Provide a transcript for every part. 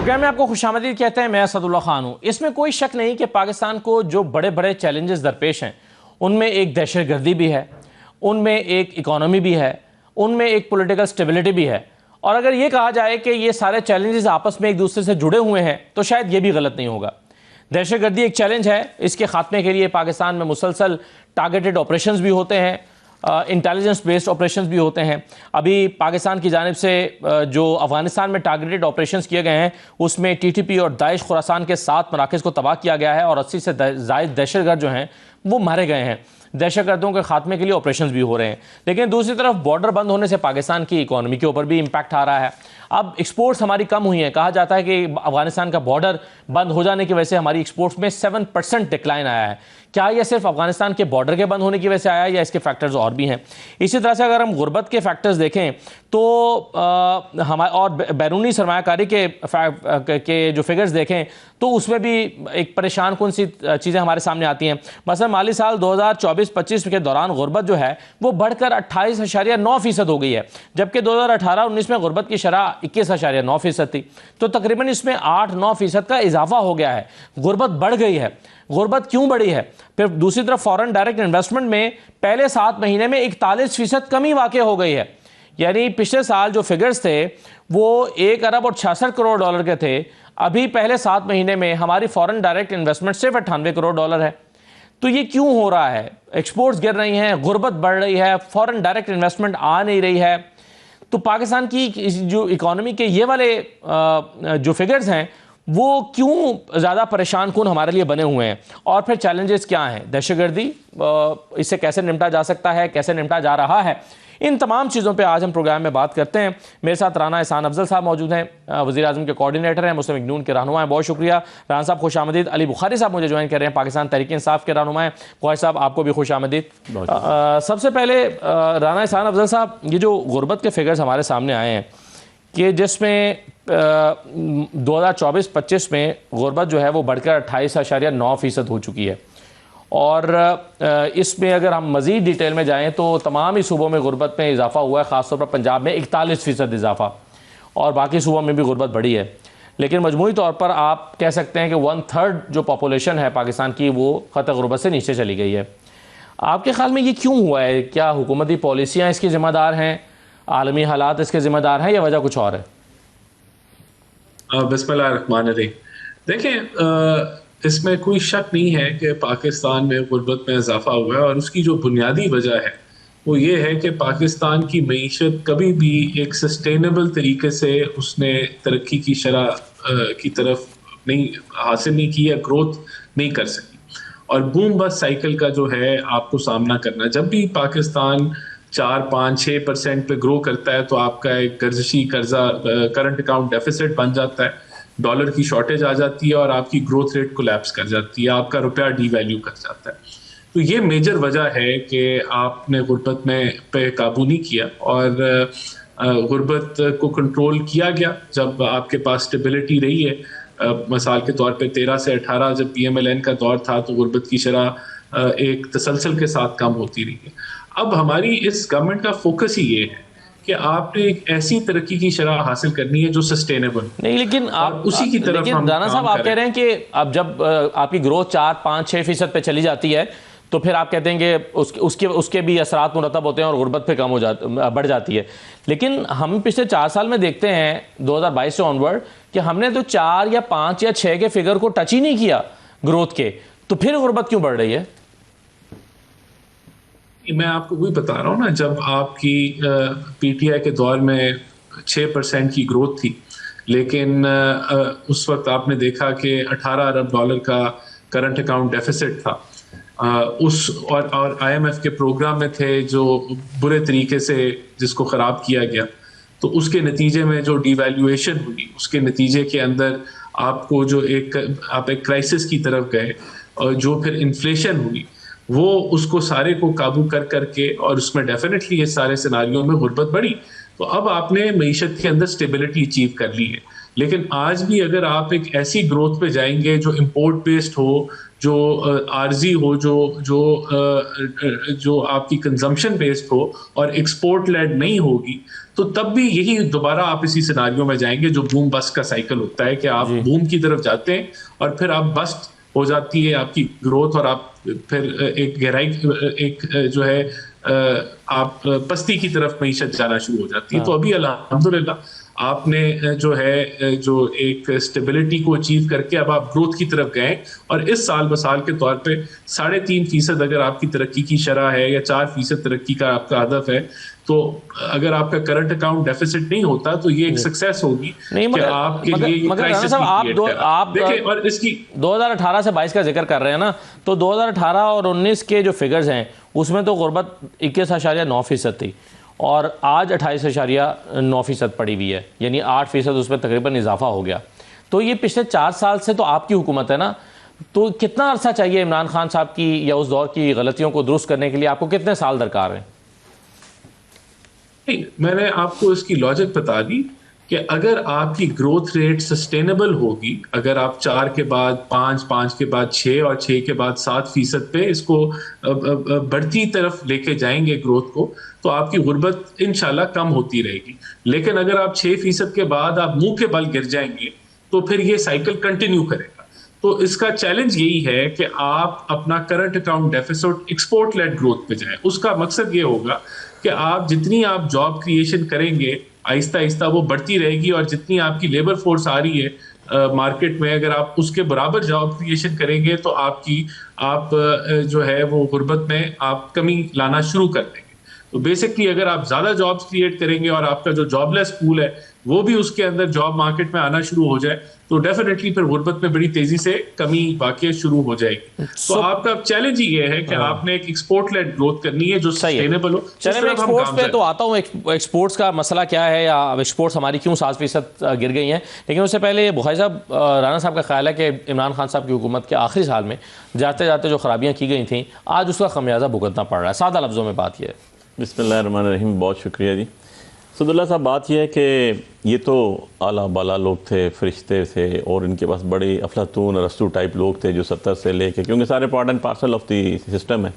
Programme में आपको खुशामदीद कहते हैं। मैं असदुल्ला खान हूँ। इसमें कोई शक नहीं कि पाकिस्तान को जो बड़े बड़े चैलेंजेस दरपेश हैं उनमें एक दहशतगर्दी भी है, उनमें एक इकॉनमी भी है, उनमें एक पॉलिटिकल स्टेबिलिटी भी है। और अगर ये कहा जाए कि ये सारे चैलेंजेस आपस में एक दूसरे से जुड़े हुए हैं तो शायद ये भी गलत नहीं होगा। दहशतगर्दी एक चैलेंज है, इसके खात्मे के लिए पाकिस्तान में मुसलसल टारगेटेड ऑपरेशंस भी होते हैं, इंटेलिजेंस बेस्ड ऑपरेशंस भी होते हैं। अभी पाकिस्तान की जानिब से जो अफगानिस्तान में टारगेटेड ऑपरेशंस किए गए हैं उसमें टीटीपी और दाइश खुरासान के 7 मराकज़ को तबाह किया गया है और 80 से ज़ायद दहशतगर्द जो हैं वो मारे गए हैं। दहशतगर्दों के खात्मे के लिए ऑपरेशंस भी हो रहे हैं। लेकिन दूसरी तरफ बॉर्डर बंद होने से पाकिस्तान की इकॉनमी के ऊपर भी इम्पैक्ट आ रहा है। अब एक्सपोर्ट्स हमारी कम हुई हैं। कहा जाता है कि अफगानिस्तान का बॉर्डर बंद हो जाने की वजह से हमारी एक्सपोर्ट्स में 7% डिक्लाइन आया है। क्या यह सिर्फ अफगानिस्तान के बॉर्डर के बंद होने की वजह से आया है या इसके फैक्टर्स और भी हैं? इसी तरह से अगर हम गुर्बत के फैक्टर्स देखें तो हमारे और बैरूनी सरमायाकारी के जो फिगर्स देखें तो उसमें भी एक परेशान कौन सी चीज़ें हमारे सामने आती हैं। मसलन माली साल 2024-25 के दौरान गुर्बत जो है वो बढ़कर 28.9% हो गई है, जबकि 2018-19 में गुर्बत की शरह 21.9% थी। तो तकरीबन इसमें 8-9% का इजाफा हो गया है। गुर्बत बढ़ गई है। गुर्बत क्यों बढ़ी है? फिर दूसरी तरफ फॉरेन डायरेक्ट इन्वेस्टमेंट में पहले 7 महीने में 41% कमी वाक़ई हो गई है। यानी पिछले साल जो फिगर्स थे वो 1 अरब और 66 करोड़ डॉलर के थे, अभी पहले 7 महीने में हमारी फॉरेन डायरेक्ट इन्वेस्टमेंट सिर्फ 98 करोड़ डॉलर है। तो ये क्यों हो रहा है? एक्सपोर्ट्स गिर रही हैं, गुर्बत बढ़ रही है, फॉरेन डायरेक्ट इन्वेस्टमेंट आ नहीं रही है। तो पाकिस्तान की जो इकॉनमी के ये वाले जो फिगर्स हैं वो क्यों ज़्यादा परेशान कुन हमारे लिए बने हुए हैं? और फिर चैलेंजेस क्या हैं? दहशतगर्दी, इससे कैसे निपटा जा सकता है, कैसे निपटा जा रहा है? इन तमाम चीज़ों पे आज हम प्रोग्राम में बात करते हैं। मेरे साथ राना एहसान अफजल साहब मौजूद हैं, वज़ीर आज़म के कोऑर्डिनेटर हैं, मुस्लिम लीग नून के रहनुमा हैं। बहुत शुक्रिया राना साहब, खुश आमदीद। अली बुखारी साहब मुझे ज्वाइन कर रहे हैं, पाकिस्तान तहरीक इंसाफ के रहनुमा हैं। ख्वाहिश साहब आपको भी खुश आमदीद। सबसे पहले राना एहसान अफजल साहब, ये जो गुर्बत के फिगर्स हमारे सामने आए हैं कि जिसमें 2024-25 में गुर्बत जो है वो बढ़कर 28.9% हो चुकी है और इसमें अगर हम मज़ीद डिटेल में जाएं तो तमाम ही सूबों में गुर्बत में इजाफा हुआ है। ख़ासतौर पर पंजाब में 41% इजाफा और बाकी सूबों में भी गुर्बत बढ़ी है। लेकिन मजमूई तौर पर आप कह सकते हैं कि 1/3 जो पॉपुलेशन है पाकिस्तान की वो ख़त गुर्बत से नीचे चली गई है। आपके ख्याल में ये क्यों हुआ है? क्या हुकूमती पॉलिसियाँ इसकी ज़िम्मेदार हैं, आलमी हालात इसके ज़िम्मेदार हैं या वजह कुछ और है? बिस्मिल्लाहिर्रहमानिर्रहीम। देखें, इसमें कोई शक नहीं है कि पाकिस्तान में गुर्बत में इजाफा हुआ है और उसकी जो बुनियादी वजह है वो ये है कि पाकिस्तान की मईशत कभी भी एक सस्टेनेबल तरीके से उसने तरक्की की शरह की तरफ नहीं हासिल नहीं की या ग्रोथ नहीं कर सकी। और बूम बस्ट साइकिल का जो है आपको सामना करना, जब भी पाकिस्तान 4-5-6% पे ग्रो करता है तो आपका एक गर्जिशी कर्जा करंट अकाउंट डेफिसिट बन जाता है, डॉलर की शॉर्टेज आ जाती है और आपकी ग्रोथ रेट कोलैप्स कर जाती है, आपका रुपया डीवैल्यू कर जाता है। तो ये मेजर वजह है कि आपने गुर्बत में पे काबू नहीं किया और गुर्बत को कंट्रोल किया गया जब आपके पास स्टेबिलिटी रही है। मिसाल के तौर पे 13 से 18 जब PMLN का दौर था तो गुर्बत की शरह एक तसलसल के साथ कम होती रही है। अब हमारी इस गवर्नमेंट का फोकस ही ये है कि आपने एक ऐसी तरक्की की शरह हासिल करनी है जो सस्टेनेबल नहीं। लेकिन आप उसी की तरफ हम राना साहब आप कह रहे हैं कि अब जब आपकी ग्रोथ 4-5-6% पे चली जाती है तो फिर आप कहते हैं कि उसके भी असरात मुरतब होते हैं और गुर्बत पे कम हो बढ़ जाती है। लेकिन हम पिछले 4 साल में देखते हैं 2022 से ऑनवर्ड कि हमने तो 4 या 5 या 6 के फिगर को टच ही नहीं किया ग्रोथ के, तो फिर गुर्बत क्यों बढ़ रही है? मैं आपको वही बता रहा हूँ ना, जब आपकी PTI के दौर में 6% की ग्रोथ थी लेकिन उस वक्त आपने देखा कि 18 अरब डॉलर का करंट अकाउंट डेफिसिट था। और IMF के प्रोग्राम में थे जो बुरे तरीके से जिसको ख़राब किया गया, तो उसके नतीजे में जो डिवैल्यूएशन हुई उसके नतीजे के अंदर आपको जो आप एक क्राइसिस की तरफ गए और जो फिर इन्फ्लेशन हुई वो उसको सारे को काबू कर करके और उसमें डेफिनेटली ये सारे सिनारियों में गुर्बत बढ़ी। तो अब आपने मईशत के अंदर स्टेबिलिटी अचीव कर ली है। लेकिन आज भी अगर आप एक ऐसी ग्रोथ पे जाएंगे जो इंपोर्ट बेस्ड हो, जो आरजी हो, जो आपकी कंजम्पशन बेस्ड हो और एक्सपोर्ट लेड नहीं होगी, तो तब भी यही दोबारा आप इसी सिनारियो में जाएंगे जो बूम बस्ट का साइकिल होता है कि आप जी। बूम की तरफ जाते हैं और फिर आप बस्ट हो जाती है आपकी ग्रोथ, और आप फिर एक गहराई, एक जो है आप पस्ती की तरफ मईशत जाना शुरू हो जाती है। तो अभी अल्हम्दुलिल्लाह आपने जो है जो एक स्टेबिलिटी को अचीव करके अब आप ग्रोथ की तरफ गए, और इस साल बसाल के तौर पे 3.5% अगर आपकी तरक्की की शरह है या 4% तरक्की का आपका हदफ है, तो अगर आपका करंट अकाउंट डेफिसिट नहीं होता तो ये एक सक्सेस होगी नहीं, कि आपके लिए ये मगर राणा क्राइसिस साहब, भी क्रिएट करा। आप देखिए, और इसकी 2018 से 22 का जिक्र कर रहे हैं ना, तो 2018 और 19 के जो फिगर्स हैं उसमें तो गुर्बत 21.9% थी और आज 28.9% पड़ी हुई है, यानी 8% उसमें तकरीबन इजाफा हो गया। तो ये पिछले 4 साल से तो आपकी हुकूमत है ना, तो कितना अरसा चाहिए इमरान खान साहब की या उस दौर की गलतियों को दुरुस्त करने के लिए? आपको कितने साल दरकार हैं? नहीं, मैंने आपको इसकी लॉजिक बता दी कि अगर आपकी ग्रोथ रेट सस्टेनेबल होगी, अगर आप 4 के बाद 5, 5 के बाद 6 और 6 के बाद 7% पे इसको बढ़ती तरफ लेके जाएंगे ग्रोथ को, तो आपकी गुर्बत इंशाल्लाह कम होती रहेगी। लेकिन अगर आप 6% के बाद आप मुंह के बल गिर जाएंगे तो फिर ये साइकिल कंटिन्यू करेगा। तो इसका चैलेंज यही है कि आप अपना current account deficit export led growth पे जाएं। उसका मकसद ये होगा कि आप जितनी आप जॉब क्रिएशन करेंगे आहिस्ता आहिस्ता वो बढ़ती रहेगी, और जितनी आपकी लेबर फोर्स आ रही है मार्केट में, अगर आप उसके बराबर जॉब क्रिएशन करेंगे तो आप जो है वो गुर्बत में आप कमी लाना शुरू कर देंगे। तो बेसिकली अगर आप ज्यादा जॉब्स क्रिएट करेंगे और आपका जो जॉबलेस पूल है वो भी उसके अंदर जॉब मार्केट में आना शुरू हो जाए, तो डेफिनेटली फिर गुर्बत में बड़ी तेजी से कमी वाकई शुरू हो जाएगी। तो आपका चैलेंज ही ये है कि आपने एक एक्सपोर्ट लेड ग्रोथ करनी है जो सस्टेनेबल हो। चलिए, मैं एक्सपोर्ट्स पे तो आता हूँ। एक्सपोर्ट्स का मसला क्या है, या एक्सपोर्ट्स हमारी क्यों 7% गिर गई हैं, लेकिन उससे पहले बुखारी साहब, राणा साहब का ख्याल है कि इमरान खान साहब की हुकूमत के आखिरी साल में जाते जाते जो खराबियाँ की गई थी, आज उसका खमियाजा भुगतना पड़ रहा है। सादा लफ्ज़ों में बात यह है। बिस्मिल्लाहिर्रहमानिर्रहीम, बहुत शुक्रिया जी। सदुल्ला साहब, बात यह है कि ये तो आला बाला लोग थे, फरिश्ते थे, और इनके पास बड़े अफलातून रस्तू टाइप लोग थे जो 70 से लेके, क्योंकि सारे part and parcel of the system है,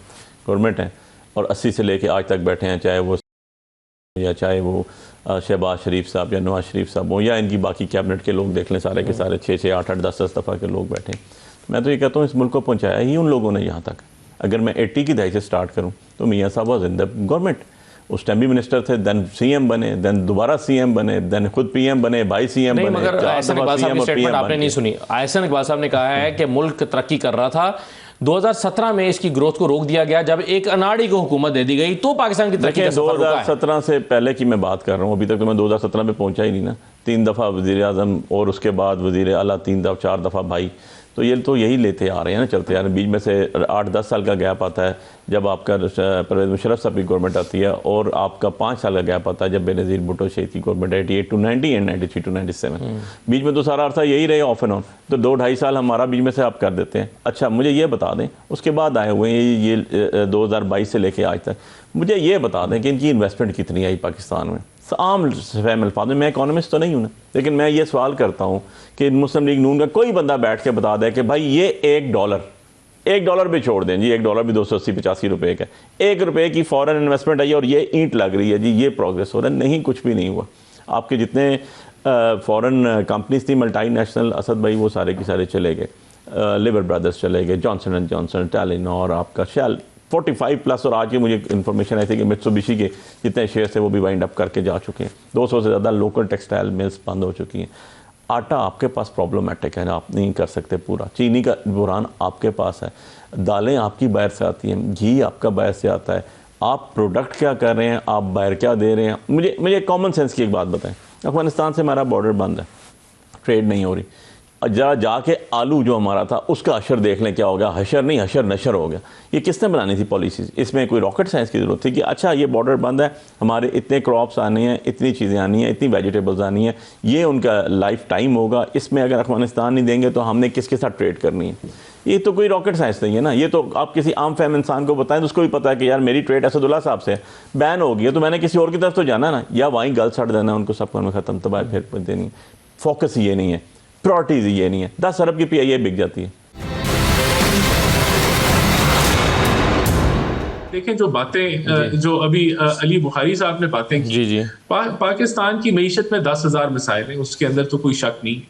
गवर्नमेंट है, और 80 से लेके आज तक बैठे हैं, चाहे वो शहबाज शरीफ साहब या नवाज शरीफ साहब हो, या इनकी बाकी कैबिनेट के लोग देख लें, सारे के सारे 6-6, 8-8, 10-10 दफ़ा के लोग बैठे हैं। मैं तो ये कहता हूँ इस मुल्क को पहुँचाया ही उन लोगों ने यहाँ तक। अगर मैं 80 की दहाई से स्टार्ट करूँ तो मियाँ साहब वॉज इन द गवर्नमेंट, उस टाइम भी मिनिस्टर थे, देन सीएम बने, देन दोबारा सीएम बने, देन खुद पीएम बने, भाई सीएम बने। मगर एहसान इकबाल साहब की स्टेटमेंट आपने नहीं सुनी। एहसान इकबाल साहब ने कहा है कि मुल्क तरक्की कर रहा था, 2017 में इसकी ग्रोथ को रोक दिया गया, जब एक अनाड़ी को हुकूमत दे दी गई तो पाकिस्तान की तरक्की का सफर रुका है। 2017 से पहले की मैं बात कर रहा हूँ, अभी तक तो मैं 2017 में पहुँचा ही नहीं ना। 3 दफ़ा वज़ीर आज़म और उसके बाद वज़ीर आला 3-4 दफ़ा भाई, तो ये तो यही लेते आ रहे हैं ना, चलते आ रहे हैं। बीच में से 8-10 साल का गैप आता है जब आपका परवेज़ मुशर्रफ साहब की गवर्नमेंट आती है, और आपका 5 साल का गैप आता है जब बेनज़ीर भुट्टो शहीद की गवर्नमेंट 88 to 90 एंड 93 to 97। बीच में तो सारा अर्सा यही रहे ऑफ एंड ऑन, तो 2-2.5 साल हमारा बीच में से आप कर देते हैं। अच्छा, मुझे ये बता दें, उसके बाद आए हुए हैं ये 2022 से लेके आज तक, मुझे ये बता दें कि इनकी इन्वेस्टमेंट कितनी आई पाकिस्तान में। आम फहम अल्फाज में, मैं इकोनॉमिस्ट तो नहीं हूँ ना, लेकिन मैं ये सवाल करता हूँ कि मुस्लिम लीग नून का कोई बंदा बैठ के बता दे कि भाई ये $1 भी छोड़ दें जी, $1 भी 280-85 रुपए का, ₹1 की फॉरेन इन्वेस्टमेंट आई और ये ईंट लग रही है जी, ये प्रोग्रेस हो रहा है। नहीं, कुछ भी नहीं हुआ। आपके जितने फॉरेन कंपनीज थी मल्टी नेशनल, असद भाई वो सारे के सारे चले गए, लिबर ब्रदर्स चले गए, जॉनसन एंड जॉनसन, टेलीनॉर, आपका शेल 45+, और आज की मुझे इन्फॉर्मेशन आई थी कि मित्सुबिशी के जितने शेयर थे वो भी वाइंड अप करके जा चुके हैं। 200 से ज़्यादा लोकल टेक्सटाइल मिल्स बंद हो चुकी हैं। आटा आपके पास प्रॉब्लमेटिक है, आप नहीं कर सकते पूरा। चीनी का बुरान आपके पास है, दालें आपकी बाहर से आती हैं, घी आपका बाहर से आता है। आप प्रोडक्ट क्या कर रहे हैं, आप बाहर क्या दे रहे हैं? मुझे कॉमन सेंस की एक बात बताएं, अफगानिस्तान से हमारा बॉर्डर बंद है, ट्रेड नहीं हो रही, जरा जाके आलू जो हमारा था उसका अशर देख लें क्या हो गया। हशर नहीं, हशर नशर हो गया। ये किसने बनानी थी पॉलिसीज़? इसमें कोई रॉकेट साइंस की ज़रूरत थी कि अच्छा ये बॉर्डर बंद है, हमारे इतने क्रॉप्स आने हैं, इतनी चीज़ें आनी हैं, इतनी वेजिटेबल्स आनी हैं, ये उनका लाइफ टाइम होगा, इसमें अगर अफगानिस्तान नहीं देंगे तो हमने किसके साथ ट्रेड करनी है? ये तो कोई रॉकेट साइंस नहीं है ना। ये तो आप किसी आम फहम इंसान को बताएं तो उसको भी पता है कि यार मेरी ट्रेड असदुल्ला साहब से बैन हो गई है, तो मैंने किसी और की तरफ तो जाना ना, या वहीं गल सड़ देना उनको, सब में ख़त्म, तबाह फिर देनी। फोकस ये नहीं है, प्रायोरिटीज ये नहीं है। 10 अरब की PIA बिक जाती है। देखें जो बातें जो अभी अली बुखारी साहब ने बातें की, जी जी, पाकिस्तान की मईशत में 10,000 मसाइल हैं, उसके अंदर तो कोई शक नहीं।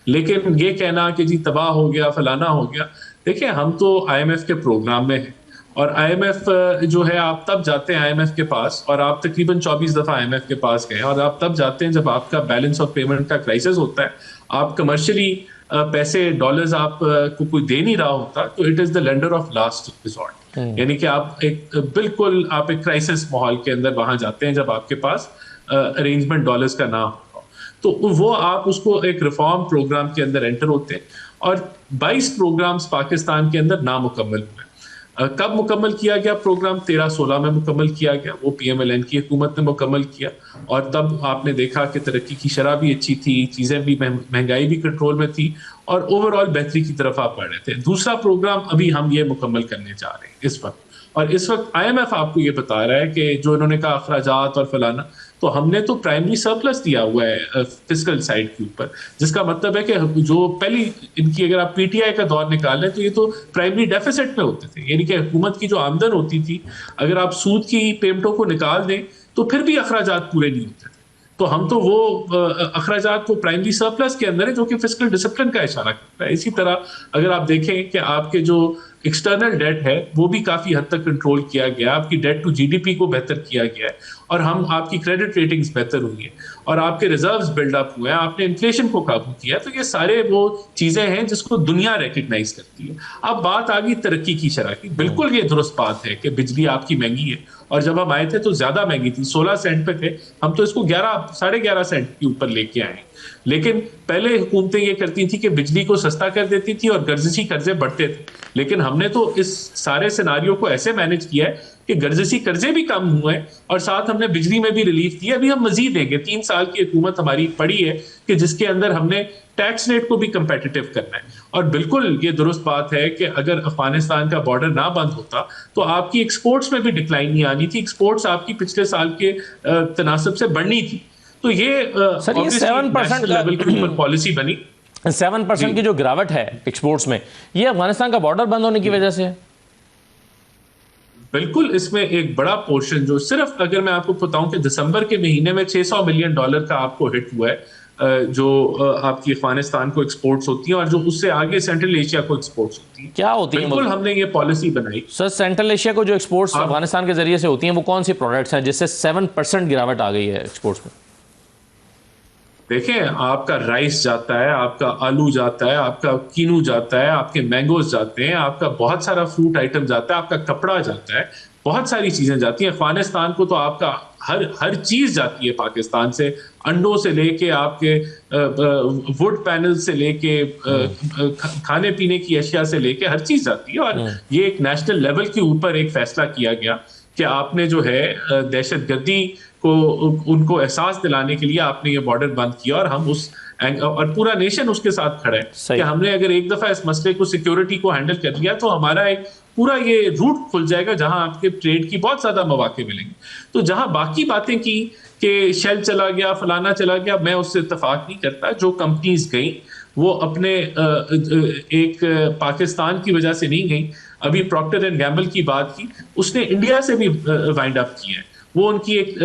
लेकिन ये कहना कि जी तबाह हो गया, फलाना हो गया, देखिए हम तो IMF के प्रोग्राम में हैं, और IMF जो है, आप तब जाते हैं IMF के पास, और आप तकरीबन 24 दफ़ा IMF के पास गए, और आप तब जाते हैं जब आपका बैलेंस ऑफ पेमेंट का क्राइसिस होता है, आप कमर्शियली पैसे डॉलर्स आप को कोई दे नहीं रहा होता, तो it is the lender of last resort. यानी कि आप बिल्कुल आप एक क्राइसिस माहौल के अंदर वहां जाते हैं जब आपके पास अरेंजमेंट डॉलर्स का ना हो, तो वो आप उसको एक रिफॉर्म प्रोग्राम के अंदर एंटर होते हैं। और 22 प्रोग्राम्स पाकिस्तान के अंदर नामुकम्मल हुए। कब मुकम्मल किया गया प्रोग्राम? 13-16 में मुकम्मल किया गया, वो PMLN की हुकूमत ने मुकम्मल किया, और तब आपने देखा कि तरक्की की शरह भी अच्छी थी, चीज़ें भी, महंगाई भी कंट्रोल में थी, और ओवरऑल बेहतरी की तरफ आप बढ़ रहे थे। दूसरा प्रोग्राम अभी हम ये मुकम्मल करने जा रहे हैं इस वक्त, और इस वक्त IMF आपको ये बता रहा है कि जो इन्होंने कहा अखराजात और फलाना, तो हमने तो प्राइमरी सरप्लस दिया हुआ है फिस्कल साइड के ऊपर, जिसका मतलब है कि जो पहली इनकी अगर आप PTI का दौर निकाल लें तो ये तो प्राइमरी डेफिसिट में होते थे, यानी कि हुकूमत की जो आमदन होती थी, अगर आप सूद की पेमेंटों को निकाल दें तो फिर भी अखराजात पूरे नहीं होते थे। तो हम तो वो अखराजात को प्राइमरी सरप्लस के अंदर है, जो कि फिस्कल डिसिप्लिन का इशारा करता है। इसी तरह अगर आप देखें कि आपके जो एक्सटर्नल डेट है वो भी काफ़ी हद तक कंट्रोल किया गया, आपकी डेट टू GDP को बेहतर किया गया है, और हम आपकी क्रेडिट रेटिंग्स बेहतर हुई है, और आपके रिजर्व्स बिल्डअप हुए हैं, आपने इन्फ्लेशन को काबू किया। तो ये सारे वो चीज़ें हैं जिसको दुनिया रिकग्नाइज करती है। अब बात आ गई तरक्की की शरह की। बिल्कुल ये दुरुस्त बात है कि बिजली आपकी महंगी है, और जब हम आए थे तो ज़्यादा महंगी थी, 16 सेंट पे थे, हम तो इसको 11-11.5 सेंट के ऊपर लेके आए। लेकिन पहले हुकूमतें ये करती थी कि बिजली को सस्ता कर देती थी और गर्जशी कर्जे बढ़ते थे, लेकिन हमने तो इस सारे सिनारियो को ऐसे मैनेज किया है कि गर्जशी कर्जे भी कम हुए हैं, और साथ हमने बिजली में भी रिलीफ दिया। अभी हम मजीद देंगे। 3 साल की हुकूमत हमारी पड़ी है कि जिसके अंदर हमने टैक्स रेट को भी कंपेटिटिव करना है। और बिल्कुल ये दुरुस्त बात है कि अगर अफगानिस्तान का बॉर्डर ना बंद होता तो आपकी एक्सपोर्ट्स में भी डिक्लाइन नहीं आनी थी, एक्सपोर्ट्स आपकी पिछले साल के तनासब से बढ़नी थी। तो ये सर ये 7% लेवल के ऊपर पॉलिसी बनी। 7% की जो गिरावट है एक्सपोर्ट्स में, ये अफगानिस्तान का बॉर्डर बंद होने की वजह से है। बिल्कुल, इसमें एक बड़ा पोर्शन जो सिर्फ, अगर मैं आपको बताऊं कि दिसंबर के महीने में $600 मिलियन का आपको हिट हुआ है, जो आपकी अफगानिस्तान को एक्सपोर्ट्स होती हैं, और जो उससे आगे सेंट्रल एशिया को एक्सपोर्ट्स होती हैं। क्या होती है? बिल्कुल हमने ये पॉलिसी बनाई। सर सेंट्रल एशिया को जो एक्सपोर्ट्स अफगानिस्तान के जरिए से होती हैं, वो कौन सी प्रोडक्ट्स हैं जिससे 7% गिरावट आ गई है एक्सपोर्ट्स में? देखें, आपका राइस जाता है, आपका आलू जाता है, आपका कीनू जाता है, आपके मैंगोज जाते हैं, आपका बहुत सारा फ्रूट आइटम जाता है, आपका कपड़ा जाता है, बहुत सारी चीजें जाती हैं। अफगानिस्तान को तो आपका हर चीज जाती है पाकिस्तान से, अंडों से लेके आपके वुड पैनल से लेके खाने पीने की अशिया से लेके हर चीज जाती है। और ये एक नेशनल लेवल के ऊपर एक फैसला किया गया कि आपने जो है दहशतगर्दी को उनको एहसास दिलाने के लिए आपने ये बॉर्डर बंद किया, और हम और पूरा नेशन उसके साथ खड़ा है कि हमने अगर एक दफा इस मसले को, सिक्योरिटी को हैंडल कर लिया, तो हमारा एक पूरा ये रूट खुल जाएगा जहां आपके ट्रेड की बहुत ज्यादा मौके मिलेंगे। तो जहां बाकी बातें की कि शेल चला गया, फलाना चला गया, मैं उससे इत्तेफाक नहीं करता। जो कंपनीज गई वो अपने एक पाकिस्तान की वजह से नहीं गई। अभी प्रॉक्टर एंड गैम्बल की बात की, उसने इंडिया से भी वाइंड अप किया है। वो उनकी एक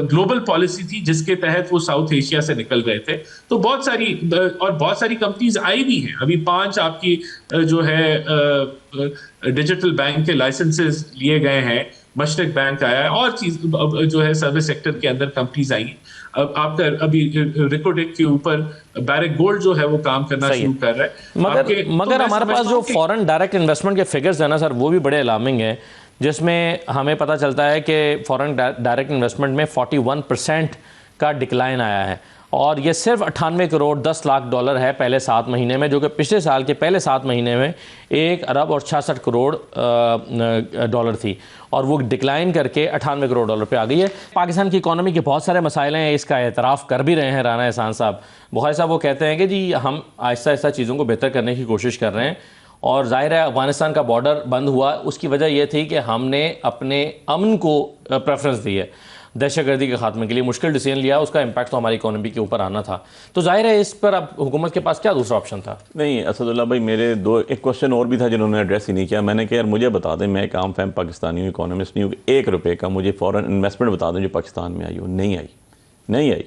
ग्लोबल पॉलिसी थी जिसके तहत वो साउथ एशिया से निकल रहे थे। तो बहुत सारी कंपनीज आई भी हैं। अभी 5 आपकी जो है डिजिटल बैंक के लाइसेंसेस लिए गए हैं, मशरक बैंक आया है, और चीज जो है सर्विस सेक्टर के अंदर कंपनीज आई हैं। अब आपका अभी रिकोडेक के ऊपर बैरिक गोल्ड जो है वो काम करना शुरू कर रहा है। मगर हमारे पास जो फॉरेन डायरेक्ट इन्वेस्टमेंट के फिगर्स है ना सर, वो भी बड़े अलार्मिंग है, जिसमें हमें पता चलता है कि फॉरेन डायरेक्ट इन्वेस्टमेंट में 41% का डिक्लाइन आया है, और ये सिर्फ 98 करोड़ 10 लाख डॉलर है पहले 7 महीने में, जो कि पिछले साल के पहले 7 महीने में 1 अरब और 66 करोड़ डॉलर थी, और वो डिक्लाइन करके 98 करोड़ डॉलर पे आ गई है। पाकिस्तान की इकोनॉमी के बहुत सारे मसाइल हैं, इसका एतराफ़ कर भी रहे हैं राना एहसान साहब। बुखारी साहब वो कहते हैं कि जी हम आहिस्ता आहिस्ता चीज़ों को बेहतर करने की कोशिश कर रहे हैं, और ज़ाहिर है अफ़गानिस्तान का बॉर्डर बंद हुआ, उसकी वजह यह थी कि हमने अपने अमन को प्रेफरेंस दी है। दहशतगर्दी के खात्मे के लिए मुश्किल डिसीजन लिया, उसका इम्पैक्ट तो हमारी इकोनॉमी के ऊपर आना था। तो जाहिर है इस पर अब हुकूमत के पास क्या दूसरा ऑप्शन था? नहीं असदुल्ला भाई, मेरे एक क्वेश्चन और भी था जिन्होंने एड्रेस ही नहीं किया। मैंने कहा यार मुझे बता दें, मैं एक आम फैम पाकिस्तानी हूँ, इकोनॉमिस्ट नहीं हूँ, 1 रुपये का मुझे फॉरेन इन्वेस्टमेंट बता दें जो पाकिस्तान में आई हो। नहीं आई।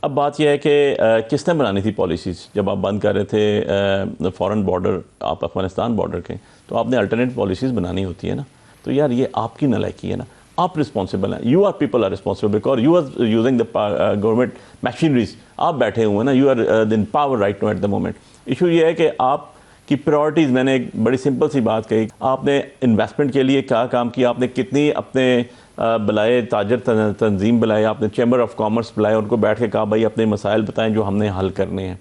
अब बात यह है कि किसने बनानी थी पॉलिसीज़? जब आप बंद कर रहे थे फॉरेन बॉर्डर, आप अफगानिस्तान बॉर्डर के, तो आपने अल्टरनेट पॉलिसीज़ बनानी होती है ना। तो यार ये आपकी नालायकी है ना, आप रिस्पॉन्सिबल हैं, you are people are responsible because you are using the government machineries, आप बैठे हुए हैं ना, you are in power right now at the moment. Issue ये है कि आप की प्रायोरिटीज़, मैंने एक बड़ी सिंपल सी बात कही, आपने इन्वेस्टमेंट के लिए क्या काम किया, आपने कितनी अपने बुलाए ताजर तंजीम बुलाए, आपने चैम्बर ऑफ कॉमर्स बुलाए, उनको बैठ के कहा भाई अपने मसाइल बताएं जो हमने हल करने हैं।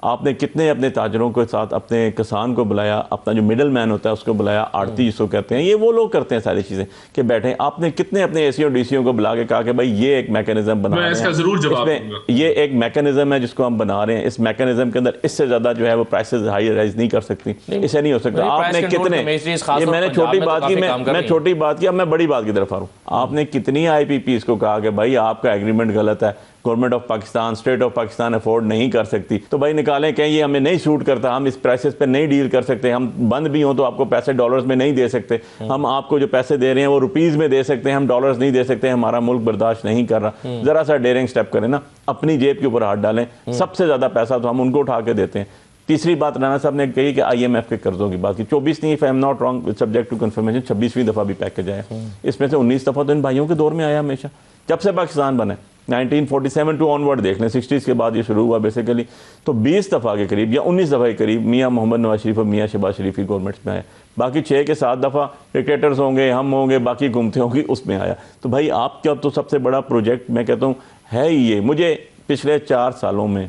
आपने कितने अपने ताजरों के साथ अपने किसान को बुलाया, अपना जो मिडल मैन होता है उसको बुलाया, आड़ती जिसको कहते हैं, ये वो लोग करते हैं सारी चीज़ें कि बैठे। आपने कितने अपने एसी और डीसीओ को बुला के कहा कि भाई ये एक मैकेनिज्म बना रहे हैं, जरूर जवाब दूंगा। ये एक मैकेनिज्म है जिसको हम बना रहे हैं, इस मैकेनिज्म के अंदर इससे ज़्यादा जो है वो प्राइसेस हाई राइज नहीं कर सकती, इसे नहीं हो सकता। आपने कितने, ये मैंने छोटी बात की, मैं छोटी बात की, अब मैं बड़ी बात की तरफ आ रहा हूँ। आपने कितनी IPPs को कहा कि भाई आपका एग्रीमेंट गलत है, government of Pakistan, state of Pakistan afford नहीं कर सकती, तो भाई निकालें, कहें ये हमें नहीं सूट करता, हम इस प्राइसेस पे नहीं डील कर सकते, हम बंद भी हों तो आपको पैसे डॉलर्स में नहीं दे सकते, हम आपको जो पैसे दे रहे हैं वो रुपीज़ में दे सकते हैं, हम डॉलर्स नहीं दे सकते, हमारा मुल्क बर्दाश्त नहीं कर रहा। ज़रा सा डेयरिंग स्टेप करें ना, अपनी जेब के ऊपर हाथ डालें। सबसे ज़्यादा पैसा तो हम उनको उठा के देते हैं। तीसरी बात राना साहब ने कही कि IMF के कर्जों की बात की, 24 नहीं, if I am not wrong, subject to confirmation 26वीं दफ़ा भी पैकेज आया, इसमें से 19 दफ़ा तो इन भाइयों के दौर में आया हमेशा, जब से पाकिस्तान बना 1947 टू ऑनवर्ड देख लें, 60s के बाद ये शुरू हुआ बेसिकली। तो 20 दफ़ा के करीब या 19 दफ़ा के करीब मियाँ मोहम्मद नवाज शरीफ और मियाँ शहबाज शरीफ की गवर्नमेंट्स में आया। बाकी 6 के 7 दफ़ा डिक्टेटर्स होंगे, हम होंगे, बाकी घूमते होंगे, उसमें आया। तो भाई आपका तो सबसे बड़ा प्रोजेक्ट मैं कहता हूँ है ही ये। मुझे पिछले 4 सालों में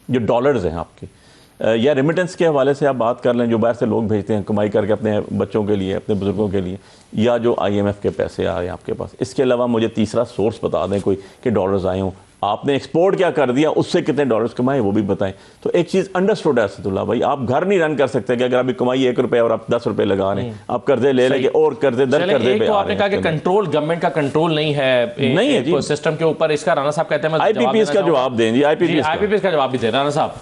जो डॉलर्स हैं आपके या रेमिटेंस के हवाले से आप बात कर लें, जो बाहर से लोग भेजते हैं कमाई करके अपने बच्चों के लिए, अपने बुजुर्गों के लिए, या जो IMF के पैसे आ रहे हैं आपके पास, इसके अलावा मुझे तीसरा सोर्स बता दें कोई कि डॉलर्स आए हों। आपने एक्सपोर्ट क्या कर दिया, उससे कितने डॉलर्स कमाए वो भी बताएं। तो एक चीज़ अंडरस्टूड है असदुल्ला भाई, आप घर नहीं रन कर सकते कि अगर अभी कमाई 1 रुपये और आप 10 रुपये लगा रहे हैं, आप कर्जे ले लेंगे और कर्जे दर कर्जे पे। तो आपने कहा कि कंट्रोल, गवर्नमेंट का कंट्रोल नहीं है सिस्टम के ऊपर, इसका राना साहब कहते हैं। IPPs का जवाब दें जी, IPPs का जवाब भी दें राना साहब।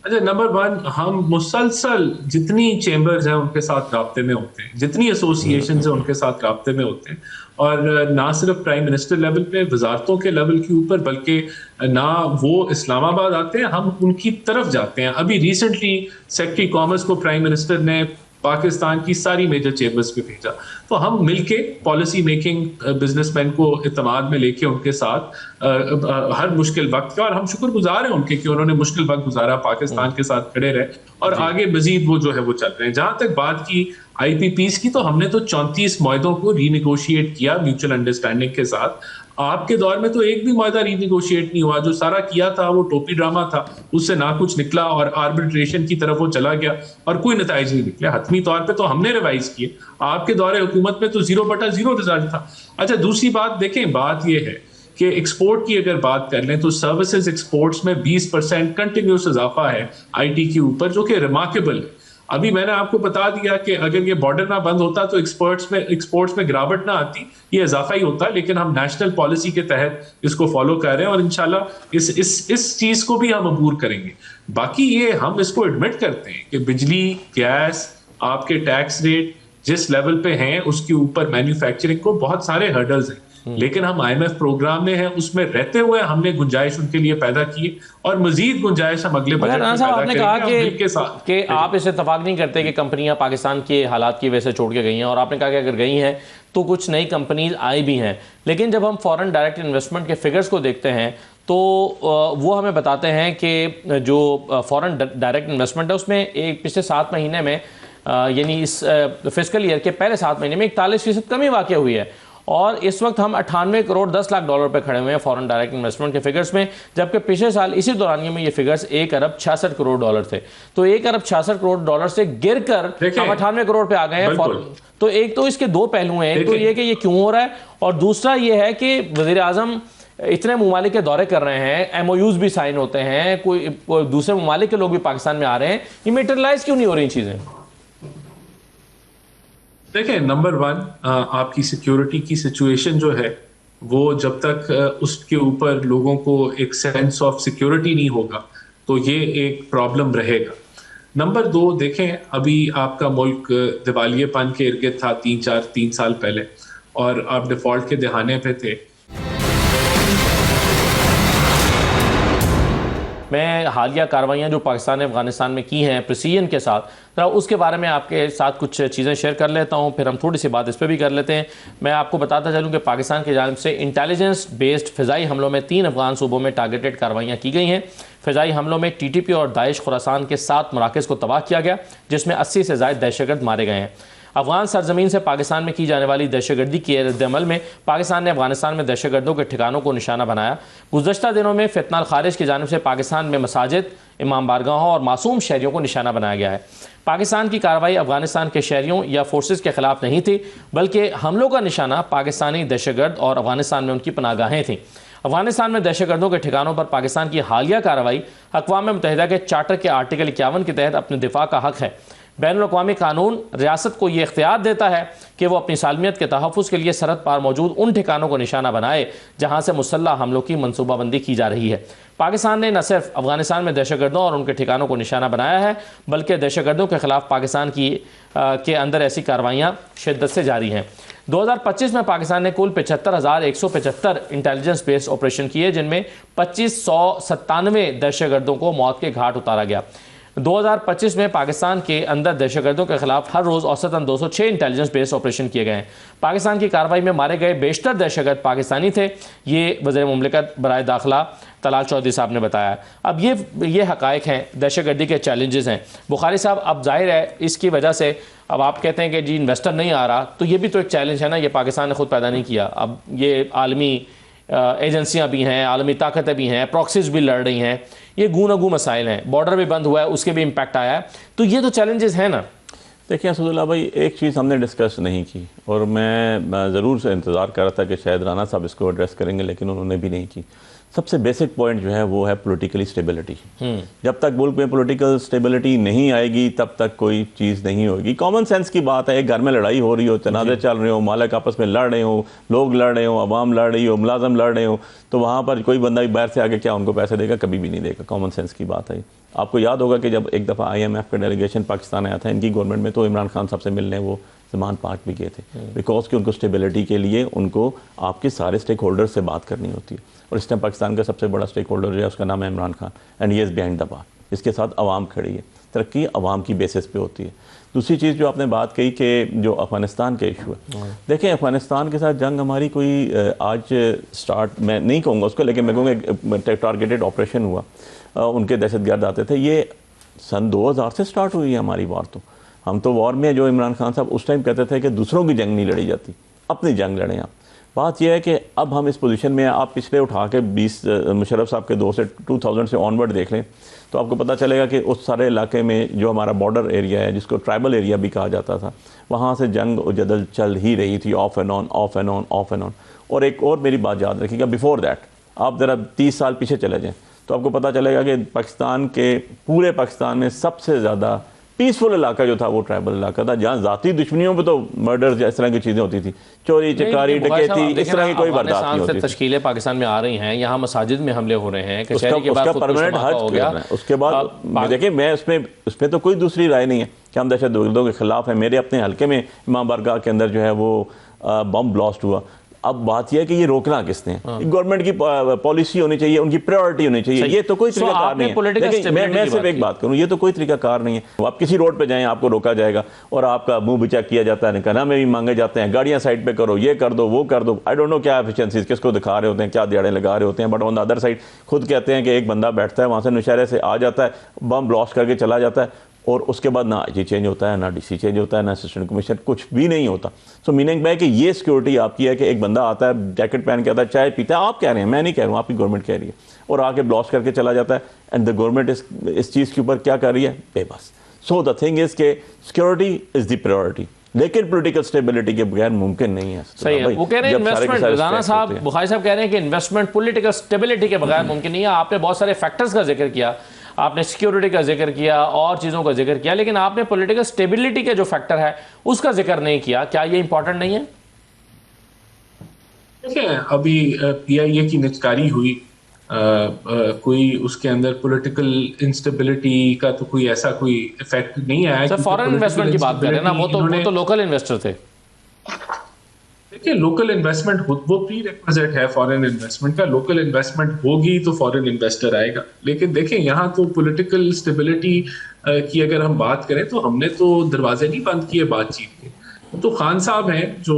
अच्छा, नंबर 1, हम मुसलसल जितनी चेंबर्स हैं उनके साथ राब्ते में होते हैं, जितनी एसोसिएशन हैं उनके साथ राब्ते में होते हैं, और ना सिर्फ प्राइम मिनिस्टर लेवल पे, वजारतों के लेवल के ऊपर, बल्कि ना वो इस्लामाबाद आते हैं, हम उनकी तरफ जाते हैं। अभी रिसेंटली सेक्रेटरी कॉमर्स को प्राइम मिनिस्टर ने पाकिस्तान की सारी मेजर चेंबर्स पे भेजा, तो हम मिलके पॉलिसी मेकिंग बिजनेसमैन को इत्तेमाद में लेके उनके साथ हर मुश्किल वक्त का, और हम शुक्रगुजार हैं उनके कि उन्होंने मुश्किल वक्त गुजारा, पाकिस्तान के साथ खड़े रहे, और आगे मजीद वो जो है वो चल रहे हैं। जहां तक बात की IPPs की, तो हमने तो 34 मुआहदों को रीनिगोशिएट किया म्यूचुअल अंडरस्टैंडिंग के साथ। आपके दौर में तो एक भी मुआहदा रीनिगोशिएट नहीं हुआ, जो सारा किया था वो टोपी ड्रामा था, उससे ना कुछ निकला और आर्बिट्रेशन की तरफ वो चला गया और कोई नताइज नहीं निकले। हतमी तौर पे तो हमने रिवाइज किए, आपके दौरे हुकूमत में तो 0/0 रिजल्ट था। अच्छा, दूसरी बात देखें, बात ये है कि एक्सपोर्ट की अगर बात कर लें तो सर्विसेज एक्सपोर्ट्स में 20% कंटिन्यूस इजाफा है IT के ऊपर, जो कि रिमार्केबल है। अभी मैंने आपको बता दिया कि अगर ये बॉर्डर ना बंद होता तो एक्सपोर्ट्स में गिरावट ना आती, ये इजाफा ही होता, लेकिन हम नेशनल पॉलिसी के तहत इसको फॉलो कर रहे हैं और इंशाल्लाह इस चीज को भी हम अबूर करेंगे। बाकी ये हम इसको एडमिट करते हैं कि बिजली, गैस, आपके टैक्स रेट जिस लेवल पे हैं उसके ऊपर मैन्युफैक्चरिंग को बहुत सारे हर्डल्स हैं, लेकिन हम IMF प्रोग्राम में हैं, उसमें रहते हुए हमने गुंजाइश उनके लिए पैदा की और मजीद गुंजाइश हम अगले बजट में पैदा आपने कहा करेंगे। कि आप इसे इत्तेफाक नहीं करते कि कंपनियां पाकिस्तान के हालात की वजह से छोड़ के गई हैं, और आपने कहा कि अगर गई हैं तो कुछ नई कंपनीज आई भी हैं, लेकिन जब हम फॉरेन डायरेक्ट इन्वेस्टमेंट के फिगर्स को देखते हैं तो वो हमें बताते हैं कि जो फॉरेन डायरेक्ट इन्वेस्टमेंट है उसमें एक पिछले 7 महीने में यानी इस फिस्कल ईयर के पहले 7 महीने में 41% कमी वाक़ई हुई है, और इस वक्त हम 98 करोड़ 10 लाख डॉलर पे खड़े हुए हैं फॉरेन डायरेक्ट इन्वेस्टमेंट के फिगर्स में, जबकि पिछले साल इसी दौरानिए में ये फिगर्स 1 अरब 66 करोड़ डॉलर थे। तो 1 अरब 66 करोड़ डॉलर से गिर कर हम 98 करोड़ पे आ गए हैं। तो एक तो इसके 2 पहलू हैं, एक तो ये कि ये क्यों हो रहा है, और दूसरा ये है कि वज़ीर आज़म इतने ममालिक के दौरे कर रहे हैं, MOUs भी साइन होते हैं, कोई दूसरे ममालिक के लोग भी पाकिस्तान में आ रहे हैं, ये मेटेरियलाइज क्यों नहीं हो रही चीज़ें? देखिए, नंबर वन, आपकी सिक्योरिटी की सिचुएशन जो है वो जब तक उसके ऊपर लोगों को एक सेंस ऑफ सिक्योरिटी नहीं होगा तो ये एक प्रॉब्लम रहेगा। नंबर दो, देखें अभी आपका मुल्क दिवालियेपन के इर्द था 3 साल पहले, और आप डिफॉल्ट के दहाने पे थे। मैं हालिया कार्रवाइयाँ जो पाकिस्तान ने अफगानिस्तान में की हैं प्रिसीजन के साथ, तो उसके बारे में आपके साथ कुछ चीज़ें शेयर कर लेता हूँ, फिर हम थोड़ी सी बात इस पर भी कर लेते हैं। मैं आपको बताता चलूँ कि पाकिस्तान की जानिब से इंटेलिजेंस बेस्ड फ़िज़ाई हमलों में 3 अफगान सूबों में टारगेटेड कार्रवाइयाँ की गई हैं। फ़िज़ाई हमलों में TTP और दाइश खुरासान के 7 मराकज़ को तबाह किया गया, जिसमें 80 से ज़ायद दहशतगर्द मारे गए हैं। अफगान सरजमीन से पाकिस्तान में की जाने वाली दहशतगर्दी के रद्दअमल में पाकिस्तान ने अफगानिस्तान में दहशतगर्दों के ठिकानों को निशाना बनाया। गुज़श्ता दिनों में फितनाल खारिज की जानिब से पाकिस्तान में मसाजिद, इमाम बारगाहों और मासूम शहरियों को निशाना बनाया गया है। पाकिस्तान की कार्रवाई अफगानिस्तान के शहरियों या फोर्सेस के खिलाफ नहीं थी, बल्कि हमलों का निशाना पाकिस्तानी दहशतगर्द और अफगानिस्तान में उनकी पनाहगाहें थीं। अफगानिस्तान में दहशतगर्दों के ठिकानों पर पाकिस्तान की हालिया कार्रवाई अक़वाम मुत्तहिदा के चार्टर के आर्टिकल 51 के तहत अपने दिफा का हक़ है। बैनुल-अक़वामी कानून रियासत को ये इख्तियार देता है कि वो अपनी सालमियत के तहफ़्फ़ुज़ के लिए सरहद पार मौजूद उन ठिकानों को निशाना बनाए जहाँ से मुसल्लह हमलों की मनसूबाबंदी की जा रही है। पाकिस्तान ने न सिर्फ अफगानिस्तान में दहशतगर्दों और उनके ठिकानों को निशाना बनाया है, बल्कि दहशतगर्दों के खिलाफ पाकिस्तान के अंदर ऐसी कार्रवाइयाँ शिद्दत से जारी हैं। 2025 में पाकिस्तान ने कुल 75,175 इंटेलिजेंस बेस्ड ऑपरेशन किए, जिनमें 2597 दहशतगर्दों को मौत के घाट उतारा गया। 2025 में पाकिस्तान के अंदर दहशतगर्दों के खिलाफ हर रोज़ औसतन 206 इंटेलिजेंस बेस्ड ऑपरेशन किए गए हैं। पाकिस्तान की कार्रवाई में मारे गए बेशतर दहशतगर्द पाकिस्तानी थे, ये वज़ीर मुमलिकत बराए दाखिला तलाल चौधरी साहब ने बताया। अब ये हक़ाइक़ हैं, दहशतगर्दी के चैलेंजेस हैं। बुखारी साहब, अब जाहिर है इसकी वजह से अब आप कहते हैं कि जी इन्वेस्टर नहीं आ रहा, तो ये भी तो एक चैलेंज है ना, ये पाकिस्तान ने खुद पैदा नहीं किया। अब ये आलमी एजेंसियाँ भी हैं, आलमी ताकतें भी हैं, प्रॉक्सीज भी लड़ रही हैं, ये गू मसाइल हैं, बॉर्डर भी बंद हुआ है, उसके भी इम्पैक्ट आया है, तो ये तो चैलेंजेस हैं ना। देखिए असदुल्ला भाई, एक चीज़ हमने डिस्कस नहीं की और मैं ज़रूर से इंतज़ार कर रहा था कि शायद राना साहब इसको एड्रेस करेंगे, लेकिन उन्होंने भी नहीं की। सबसे बेसिक पॉइंट जो है वो है पॉलिटिकली स्टेबिलिटी। जब तक मुल्क में पॉलिटिकल स्टेबिलिटी नहीं आएगी तब तक कोई चीज़ नहीं होगी। कॉमन सेंस की बात है, एक घर में लड़ाई हो रही हो, तनाज़े चल रहे हो, मालिक आपस में लड़ रहे हो, लोग लड़ रहे हो, अवाम लड़ रही हो, मुलाजम लड़ रहे हो, तो वहाँ पर कोई बंदा भी बाहर से आके क्या उनको पैसे देगा? कभी भी नहीं देगा। कॉमन सेंस की बात है। आपको याद होगा कि जब एक दफ़ा IMF का डेलीगेशन पाकिस्तान आया था इनकी गवर्नमेंट में, तो इमरान खान साहब से मिलने वो सलमान पार्क भी गए थे, बिकॉज कि उनको स्टेबिलिटी के लिए उनको आपके सारे स्टेक होल्डर से बात करनी होती है। और इस टाइम पाकिस्तान का सबसे बड़ा स्टेक होल्डर जो है उसका नाम है Imran Khan, and he is behind the bar. इसके साथ अवाम खड़ी है। तरक्की अवाम की बेसिस पे होती है। दूसरी चीज़ जो आपने बात कही कि जो अफ़गानिस्तान के इशू है, देखें अफ़गानिस्तान के साथ जंग हमारी कोई आज स्टार्ट मैं नहीं कहूँगा उसको, लेकिन मैं कहूँगा टारगेटेड ऑपरेशन हुआ, उनके दहशतगर्द आते थे। ये सन 2000 से स्टार्ट हुई है हमारी वार। तो हम तो वॉर में, जो इमरान खान साहब उस टाइम कहते थे कि दूसरों की जंग नहीं लड़ी जाती, अपनी जंग लड़ें आप। बात यह है कि अब हम इस पोजीशन में, आप पिछले उठा के 20 मुशर्रफ साहब के 2000 से ऑनवर्ड देख लें तो आपको पता चलेगा कि उस सारे इलाके में जो हमारा बॉर्डर एरिया है, जिसको ट्राइबल एरिया भी कहा जाता था, वहाँ से जंग जदल चल ही रही थी, of and on, of and on, of and on. और एक और मेरी बात याद रखिएगा, बिफोर दैट आप ज़रा 30 साल पीछे चले जाएँ तो आपको पता चलेगा कि पाकिस्तान के पूरे पाकिस्तान में सबसे ज़्यादा पीसफुल इलाका जो था वो ट्राइबल इलाका था, जहाँ ज़ाती दुश्मनियों पे तो मर्डर इस तरह की चीज़ें होती थी, चोरी चकारी डकैती, इस तरह की कोई बर्दाश्त नहीं होती। तश्कीलें पाकिस्तान में आ रही हैं, यहाँ मसाजिद में हमले हो रहे हैं, उसका परमानेंट हज हो गया। उसके बाद देखिए, मैं उसमें तो कोई दूसरी राय नहीं है कि हम दहशतगर्दों के खिलाफ हैं। मेरे अपने हल्के में इमाम बारगाह के अंदर जो है वो बम ब्लास्ट हुआ। अब बात यह है कि ये रोकना किसने है? गवर्नमेंट की पॉलिसी होनी चाहिए, उनकी प्रायोरिटी होनी चाहिए। ये तो कोई तरीकाकार नहीं है। मैं सिर्फ एक बात करूं, ये तो कोई तरीकाकार नहीं है। आप किसी रोड पे जाएं, आपको रोका जाएगा और आपका मुंह बिचा किया जाता है, निकाना में भी मांगे जाते हैं, गाड़ियां साइड पे करो, ये कर दो, वो कर दो। आई डोंट नो क्या एफिशिएंसीज किसको दिखा रहे होते हैं, क्या दिहाड़े लगा रहे होते हैं, but on the other side खुद कहते हैं कि एक बंदा बैठता है वहाँ से नौशहरे से आ जाता है, बम ब्लास्ट करके चला जाता है, और उसके बाद ना IG चेंज होता है, ना DC चेंज होता है, ना असिस्टेंट कमिश्नर, कुछ भी नहीं होता। सो मीनिंग है कि ये सिक्योरिटी आपकी है कि एक बंदा आता है, जैकेट पहन के आता है, चाय पीता है, आप कह रहे हैं, मैं नहीं कह रहा हूँ, आपकी गवर्नमेंट कह रही है, और आके ब्लास्ट करके चला जाता है। एंड द गवर्नमेंट इस चीज़ के ऊपर क्या कर रही है? बेबस। सो द थिंग इज के सिक्योरिटी इज द प्रायोरिटी, लेकिन पॉलिटिकल स्टेबिलिटी के बगैर मुमकिन नहीं है। सही है, वो कह रहे हैं इन्वेस्टमेंट, राना साहब बुखारी साहब कह रहे हैं कि इन्वेस्टमेंट पॉलिटिकल स्टेबिलिटी के बगैर मुमकिन नहीं है। आपने बहुत सारे फैक्टर्स का जिक्र किया, आपने सिक्योरिटी का जिक्र किया और चीज़ों का जिक्र किया, लेकिन आपने पॉलिटिकल स्टेबिलिटी के जो फैक्टर है उसका जिक्र नहीं किया। क्या ये इंपॉर्टेंट नहीं है? देखिए, अभी पीआईए की निचकारी हुई, कोई उसके अंदर पॉलिटिकल इंस्टेबिलिटी का तो कोई ऐसा कोई इफेक्ट नहीं आया। सर फॉरेन इन्वेस्टमेंट की बात कर रहे हैं ना, वो तो लोकल इन्वेस्टर थे। देखिए, लोकल इन्वेस्टमेंट वो प्री रिक्विजिट है फॉरेन इन्वेस्टमेंट का। लोकल इन्वेस्टमेंट होगी तो फॉरेन इन्वेस्टर आएगा। लेकिन देखिए, यहाँ तो पॉलिटिकल स्टेबिलिटी की अगर हम बात करें तो हमने तो दरवाजे नहीं बंद किए बातचीत के। तो खान साहब हैं जो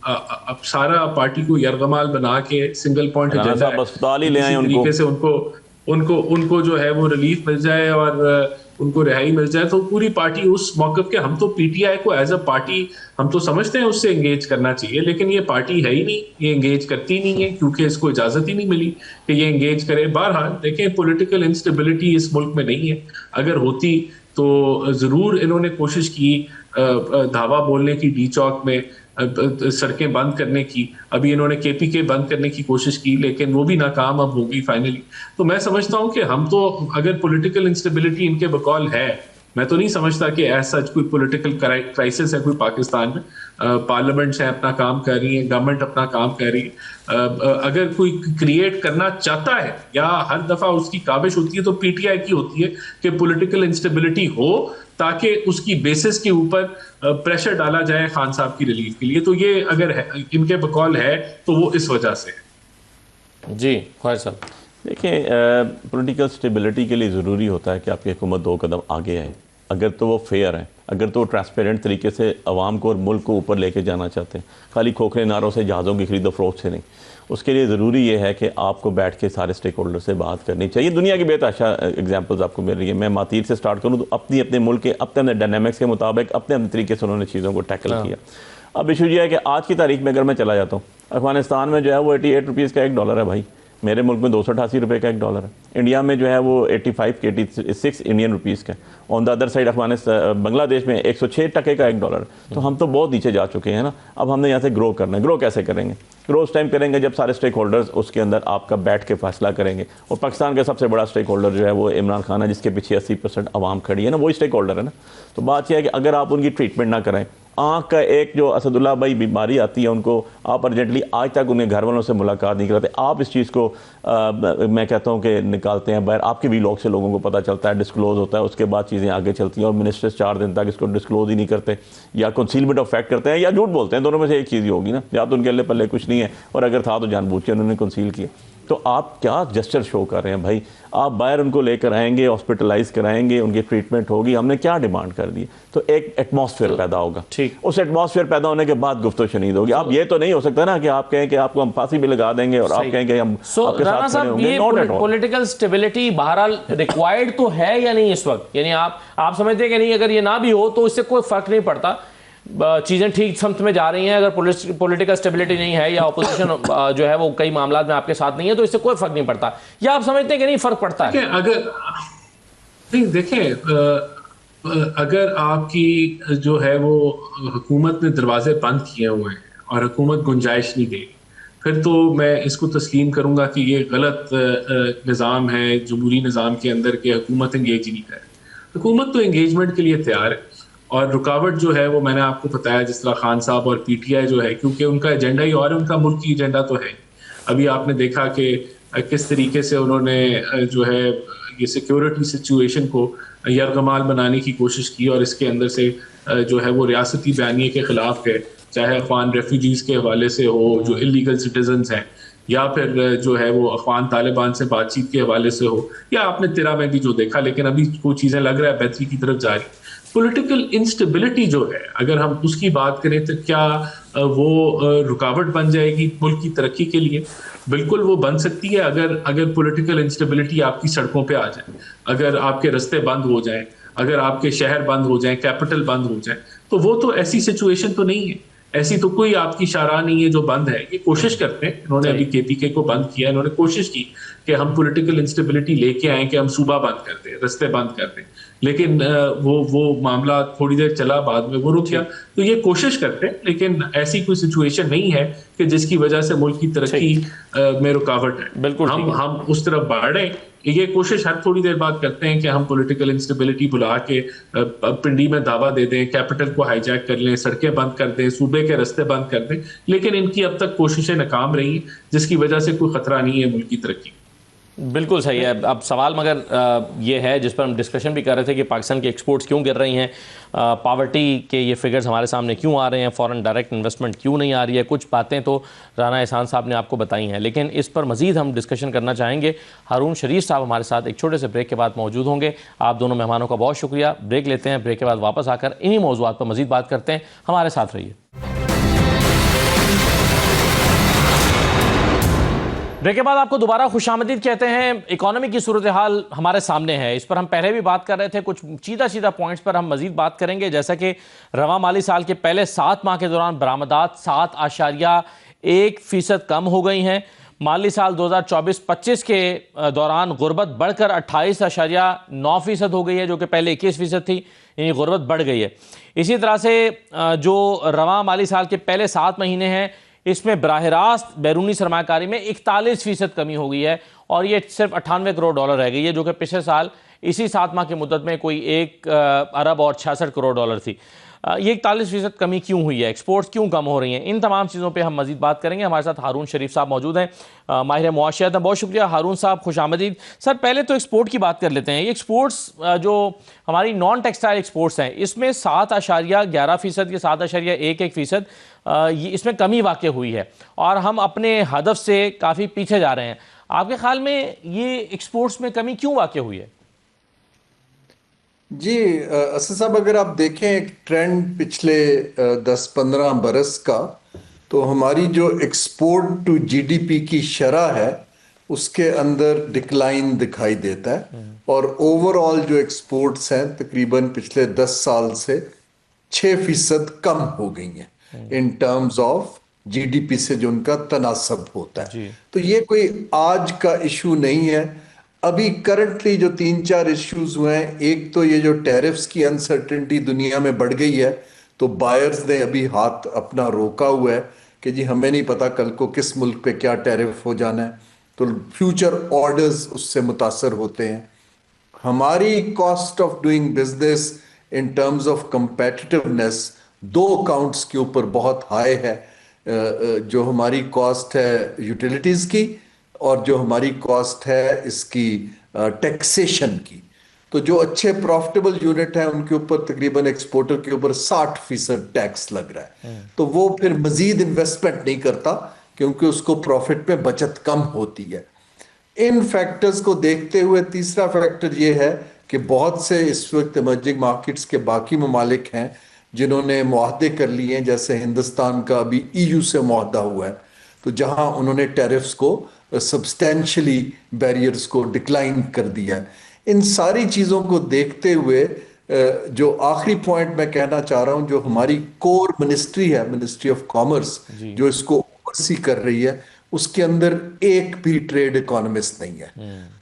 अब सारा पार्टी को यरगमाल बना के सिंगल पॉइंट एजेंडा अस्पताल ही ले आए तरीके से उनको जो है वो रिलीफ मिल जाए और उनको रिहाई मिल जाए, तो पूरी पार्टी उस मौकफ के। हम तो पीटीआई को एज अ पार्टी हम तो समझते हैं उससे एंगेज करना चाहिए, लेकिन ये पार्टी है ही नहीं, ये एंगेज करती नहीं है क्योंकि इसको इजाजत ही नहीं मिली कि ये एंगेज करे। बहरहाल देखें, पॉलिटिकल इंस्टेबिलिटी इस मुल्क में नहीं है। अगर होती तो जरूर इन्होंने कोशिश की धावा बोलने की, डी चौक में सड़कें बंद करने की। अभी इन्होंने केपीके बंद करने की कोशिश की, लेकिन वो भी नाकाम अब होगी फाइनली। तो मैं समझता हूं कि हम तो, अगर पॉलिटिकल इंस्टेबिलिटी इनके बकौल है, मैं तो नहीं समझता कि ऐसा कोई पॉलिटिकल क्राइसिस है कोई पाकिस्तान में। पार्लियामेंट्स है अपना काम कर रही है, गवर्नमेंट अपना काम कर रही है। अगर कोई क्रिएट करना चाहता है या हर दफा उसकी काबिश होती है तो पीटीआई की होती है कि पॉलिटिकल इंस्टेबिलिटी हो ताकि उसकी बेसिस के ऊपर प्रेशर डाला जाए खान साहब की रिलीफ के लिए। तो ये अगर है, इनके बकौल है तो वो इस वजह से है। जी ख्वाहिश साहब, देखिए, पॉलिटिकल स्टेबिलिटी के लिए ज़रूरी होता है कि आपकी हुकूमत 2 कदम आगे आए। अगर तो वो फेयर है, अगर तो वो ट्रांसपेरेंट तरीके से आवाम को और मुल्क को ऊपर लेके जाना चाहते हैं, खाली खोखले नारों से, जहाज़ों की खरीदो फरोख्त से नहीं। उसके लिए ज़रूरी ये है कि आपको बैठ के सारे स्टेक होल्डर से बात करनी चाहिए। दुनिया की बेतहाशा एग्जांपल्स आपको मिल रही है। मैं मातीर से स्टार्ट करूँ तो अपने मुल्क के अपने डायनामिक्स के मुताबिक अपने तरीके से उन्होंने चीज़ों को टैकल किया। अब इशू ये है कि आज की तारीख में अगर मैं चला जाता हूँ, अफगानिस्तान में जो है वो 88 रुपीज़ का $1 है भाई। मेरे मुल्क में 288 रुपये का $1 है। इंडिया में जो है वो 85 के 86 इंडियन रुपीज़ का। On the other side Afghanistan, Bangladesh में 106 टके का $1 है। तो हम तो बहुत नीचे जा चुके हैं ना। अब हमने यहाँ से ग्रो करना है। ग्रो कैसे करेंगे? ग्रो उस टाइम करेंगे जब सारे स्टेक होल्डर्स उसके अंदर आपका बैठ के फैसला करेंगे। और पाकिस्तान का सबसे बड़ा स्टेक होल्डर जो है वो इमरान खान है, जिसके पीछे 80% आवाम खड़ी है ना, वही स्टेक होल्डर है ना। तो बात यह है कि अगर आप उनकी ट्रीटमेंट ना करें, आँख का एक जो असदुल्ला भाई बीमारी आती है उनको, आप अर्जेंटली आज तक उनके घर वालों से मुलाकात नहीं कराते। आप इस चीज़ को मैं कहता हूँ कि निकालते हैं बाहर, आपके भी लोग से लोगों को पता चलता है, डिस्क्लोज होता है, उसके बाद चीज़ें आगे चलती हैं। और मिनिस्टर्स 4 दिन तक इसको डिस्क्लोज ही नहीं करते, या कंसीलमेंट ऑफ फैक्ट करते हैं या झूठ बोलते हैं। दोनों में से एक चीज़ ही होगी ना, या तो उनके अल्ले पल्ले कुछ नहीं है, और अगर था तो जानबूझ के उन्होंने कंसील किया। तो आप क्या जेस्चर शो कर रहे हैं भाई? आप बाहर उनको लेकर आएंगे, हॉस्पिटलाइज कराएंगे, उनकी ट्रीटमेंट होगी, हमने क्या डिमांड कर दी? तो एक एटमॉस्फेयर पैदा होगा। ठीक, उस एटमॉस्फेयर पैदा होने के बाद गुफ्तगू शनीद होगी। आप ये तो नहीं हो सकता ना कि आप कहें कि आपको हम फांसी भी लगा देंगे और आप कहें कि हम आपके साथ खड़े होंगे। ये पॉलिटिकल स्टेबिलिटी बहरहाल रिक्वायर्ड तो है या नहीं इस वक्त? यानी आप समझते हैं कि नहीं, अगर ये ना भी हो तो इससे कोई फर्क नहीं पड़ता, चीज़ें ठीक समत में जा रही हैं। अगर पॉलिटिकल स्टेबिलिटी नहीं है या अपोजिशन जो है वो कई मामला में आपके साथ नहीं है, तो इससे कोई फर्क नहीं पड़ता, या आप समझते हैं कि नहीं फर्क पड़ता है? अगर नहीं, देखें, अगर आपकी जो है वो हुकूमत ने दरवाजे बंद किए हुए हैं और हुकूमत गुंजाइश नहीं देगी, फिर तो मैं इसको तस्लीम करूंगा कि ये गलत निज़ाम है जमहूरी निज़ाम के अंदर कि हुकूमत एंगेज ही नहीं करे। हुकूमत तो एंगेजमेंट के लिए तैयार है, और रुकावट जो है वो मैंने आपको बताया, जिस तरह खान साहब और पीटीआई जो है, क्योंकि उनका एजेंडा ही और उनका मुल्की एजेंडा तो है। अभी आपने देखा कि किस तरीके से उन्होंने जो है ये सिक्योरिटी सिचुएशन को यरगमाल बनाने की कोशिश की, और इसके अंदर से जो है वो रियासती बयानिए के खिलाफ गए, चाहे अफगान रेफ्यूजीज के हवाले से हो जो इलीगल सिटीजन्स हैं, या फिर जो है वो अफगान तालिबान से बातचीत के हवाले से हो, या आपने तिरा में भी जो देखा। लेकिन अभी कुछ चीज़ें लग रहा है बेहतरी की तरफ जा रही। पॉलिटिकल इंस्टेबिलिटी जो है, अगर हम उसकी बात करें तो क्या वो रुकावट बन जाएगी मुल्क की तरक्की के लिए? बिल्कुल वो बन सकती है। अगर पॉलिटिकल इंस्टेबिलिटी आपकी सड़कों पे आ जाए, अगर आपके रास्ते बंद हो जाएं, अगर आपके शहर बंद हो जाएं, कैपिटल बंद हो जाए, तो वो तो ऐसी सिचुएशन तो नहीं है, ऐसी तो कोई आपकी शारा नहीं है जो बंद है। ये कोशिश करते हैं, इन्होंने अभी केपीके को बंद किया, इन्होंने कोशिश की कि हम पॉलिटिकल इंस्टेबिलिटी लेके आए कि हम सूबा बंद कर दें, रास्ते बंद कर दें, लेकिन वो मामला थोड़ी देर चला, बाद में वो रुक गया। तो ये कोशिश करते हैं, लेकिन ऐसी कोई सिचुएशन नहीं है कि जिसकी वजह से मुल्क की तरक्की में रुकावट है। बिल्कुल हम उस तरफ बढ़े ये कोशिश हर थोड़ी देर बाद करते हैं कि हम पॉलिटिकल इंस्टेबिलिटी बुला के पिंडी में दावा दे दें, कैपिटल को हाईजैक कर लें, सड़कें बंद कर दें, सूबे के रास्ते बंद कर दें, लेकिन इनकी अब तक कोशिशें नाकाम रही, जिसकी वजह से कोई खतरा नहीं है मुल्क की तरक्की। बिल्कुल सही है। अब सवाल मगर ये है जिस पर हम डिस्कशन भी कर रहे थे कि पाकिस्तान की एक्सपोर्ट्स क्यों गिर रही हैं, पावर्टी के ये फिगर्स हमारे सामने क्यों आ रहे हैं, फॉरेन डायरेक्ट इन्वेस्टमेंट क्यों नहीं आ रही है। कुछ बातें तो राना एहसान साहब ने आपको बताई हैं, लेकिन इस पर मज़ीद हम डिस्कशन करना चाहेंगे। हारून शरीफ साहब हमारे साथ एक छोटे से ब्रेक के बाद मौजूद होंगे। आप दोनों मेहमानों का बहुत शुक्रिया। ब्रेक लेते हैं, ब्रेक के बाद वापस आकर इन्हीं मौज़ूआत पर मज़ीद बात करते हैं। हमारे साथ रहिए। ब्रेक के बाद आपको दोबारा खुशामदीद कहते हैं। इकोनॉमी की सूरत हाल हमारे सामने है, इस पर हम पहले भी बात कर रहे थे। कुछ सीधा पॉइंट्स पर हम मजीद बात करेंगे, जैसा कि रवा माली साल के पहले 7 माह के दौरान बरामदात 7.1% कम हो गई हैं। माली साल 2024-25 के दौरान गुर्बत बढ़कर 28.9% हो गई है, जो कि पहले 21% थी, यानी गुर्बत बढ़ गई है। इसी तरह से जो रवा माली साल के पहले 7 महीने हैं, इसमें बराह रास्त बैरूनी सरमाकारी में 41% कमी हो गई है, और ये सिर्फ 98 करोड़ डॉलर रह गई है, जो कि पिछले साल इसी 7 माह की मुद्दत में कोई 1 अरब और 66 करोड़ डॉलर थी। ये 41% कमी क्यों हुई है, एक्सपोर्ट्स क्यों कम हो रही हैं, इन तमाम चीज़ों पे हम मजीद बात करेंगे। हमारे साथ हारून शरीफ साहब मौजूद हैं, माहिर मुआशियात हैं। बहुत शुक्रिया हारून साहब, खुश आमदीद। सर, पहले तो एक्सपोर्ट की बात कर लेते हैं। ये एक्सपोर्ट्स जो हमारी नॉन टेक्सटाइल एक्सपोर्ट्स हैं, इसमें 7.11% या 7.11% इसमें कमी वाक़ई हुई है, और हम अपने हदफ से काफ़ी पीछे जा रहे हैं। आपके ख्याल में ये एक्सपोर्ट्स में कमी क्यों वाक़ई हुई है? जी असद साहब, अगर आप देखें एक ट्रेंड पिछले 10-15 बरस का, तो हमारी जो एक्सपोर्ट टू जीडीपी की शरह है उसके अंदर डिक्लाइन दिखाई देता है, और ओवरऑल जो एक्सपोर्ट्स हैं तकरीबन पिछले 10 साल से 6% कम हो गई हैं इन टर्म्स ऑफ जीडीपी से जो उनका तनासब होता है। तो ये कोई आज का इशू नहीं है। अभी करंटली जो 3-4 इश्यूज हुए हैं, एक तो ये जो टैरिफ्स की अनसर्टेनिटी दुनिया में बढ़ गई है, तो बायर्स ने अभी हाथ अपना रोका हुआ है कि जी हमें नहीं पता कल को किस मुल्क पे क्या टैरिफ हो जाना है, तो फ्यूचर ऑर्डर्स उससे मुतासर होते हैं। हमारी cost of doing business in terms of competitiveness 2 accounts के ऊपर बहुत हाई है, जो हमारी कॉस्ट है यूटिलिटीज की, और जो हमारी कॉस्ट है इसकी टैक्सेशन की। तो जो अच्छे प्रॉफिटेबल यूनिट हैं उनके ऊपर तकरीबन एक्सपोर्टर के ऊपर 60% टैक्स लग रहा है, तो वो फिर मजीद इन्वेस्टमेंट नहीं करता क्योंकि उसको प्रॉफिट में बचत कम होती है। इन फैक्टर्स को देखते हुए तीसरा फैक्टर ये है कि बहुत से इस वक्त इमर्जिंग मार्केट्स के बाकी ममालिक हैं जिन्होंने मुआहदे कर लिए हैं, जैसे हिंदुस्तान का अभी EU से मुआहदा हुआ है, तो जहां उन्होंने टैरिफ्स को सब्सटेंशियली बैरियर्स को डिक्लाइन कर दिया है। इन सारी चीज़ों को देखते हुए जो आखिरी पॉइंट मैं कहना चाह रहा हूं, जो हमारी कोर मिनिस्ट्री है, मिनिस्ट्री ऑफ कॉमर्स, जो इसको ओवरसी कर रही है, उसके अंदर एक भी ट्रेड इकोनॉमिस्ट नहीं है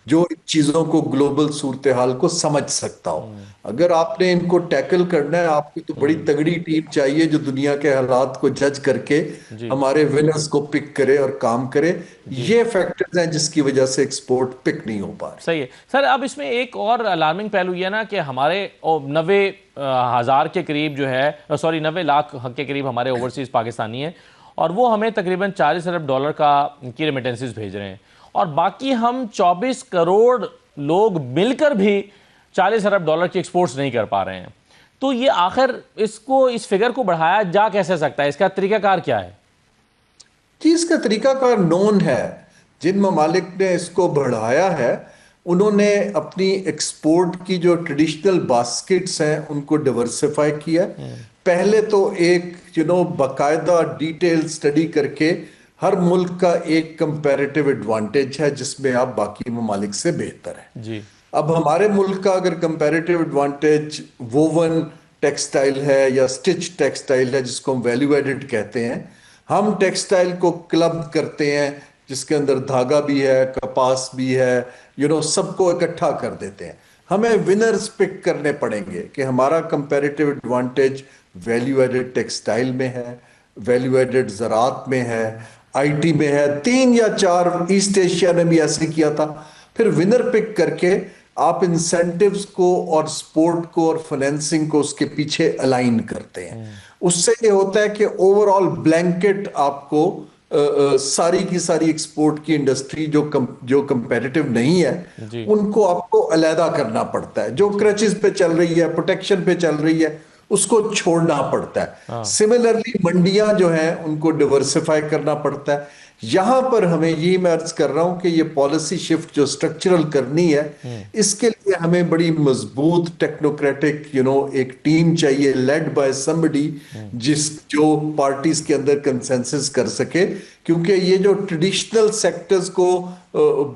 जो इन चीजों को ग्लोबल सूरत हाल को समझ सकता हो। अगर आपने इनको टैकल करना है, आपकी तो बड़ी तगड़ी टीम चाहिए जो दुनिया के हालात को जज करके हमारे विनर्स को पिक करे और काम करे। ये फैक्टर्स हैं जिसकी वजह से एक्सपोर्ट पिक नहीं हो पा रहा। सही है सर। अब इसमें एक और अलार्मिंग पहलू ये ना कि हमारे 90,000 के करीब जो है, 90 लाख के करीब हमारे ओवरसीज पाकिस्तानी हैं, और वो हमें तकरीबन 40 अरब डॉलर की रेमिटेंसेस भेज रहे हैं, और बाकी हम 24 करोड़ लोग मिलकर भी 40 अरब डॉलर की एक्सपोर्ट्स नहीं कर पा रहे हैं। तो ये आखिर इस फिगर को बढ़ाया जा कैसे सकता है? इसका तरीकाकार क्या है? जी, इसका तरीकाकार नोन है। जिन ममालिक ने इसको बढ़ाया है उन्होंने अपनी एक्सपोर्ट की जो ट्रेडिशनल बास्केट्स हैं उनको डिवर्सिफाई किया। पहले तो एक बाकायदा डिटेल स्टडी करके हर मुल्क का एक कंपैरेटिव एडवांटेज है जिसमें आप बाकी ममालिक से बेहतर है जी। अब हमारे मुल्क का अगर कंपैरेटिव एडवांटेज वोवन टेक्सटाइल है या स्टिच टेक्सटाइल है, जिसको हम वैल्यू एडेड कहते हैं, हम टेक्सटाइल को क्लब करते हैं जिसके अंदर धागा भी है, कपास भी है, सबको इकट्ठा कर देते हैं। हमें विनर्स पिक करने पड़ेंगे कि हमारा comparative advantage value added textile में है, वैल्यू एडेड ज़राअत में है, IT में है। 3 या 4 ईस्ट एशिया ने भी ऐसे किया था। फिर विनर पिक करके आप इंसेंटिव्स को और सपोर्ट को और फाइनेंसिंग को उसके पीछे अलाइन करते हैं। उससे ये होता है कि ओवरऑल ब्लैंकेट आपको सारी की सारी एक्सपोर्ट की इंडस्ट्री जो कंपेटिटिव नहीं है उनको आपको अलहदा करना पड़ता है। जो क्रचेस पे चल रही है, प्रोटेक्शन पे चल रही है, उसको छोड़ना पड़ता है। सिमिलरली मंडियां जो हैं उनको डिवर्सिफाई करना पड़ता है। यहां पर हमें ये मैं अर्ज कर रहा हूं कि ये पॉलिसी शिफ्ट जो स्ट्रक्चरल करनी है, इसके लिए हमें बड़ी मजबूत टेक्नोक्रेटिक एक टीम चाहिए, लेड बाय समबडी, जो पार्टीज के अंदर कंसेंसस कर सके। क्योंकि ये जो ट्रेडिशनल सेक्टर्स को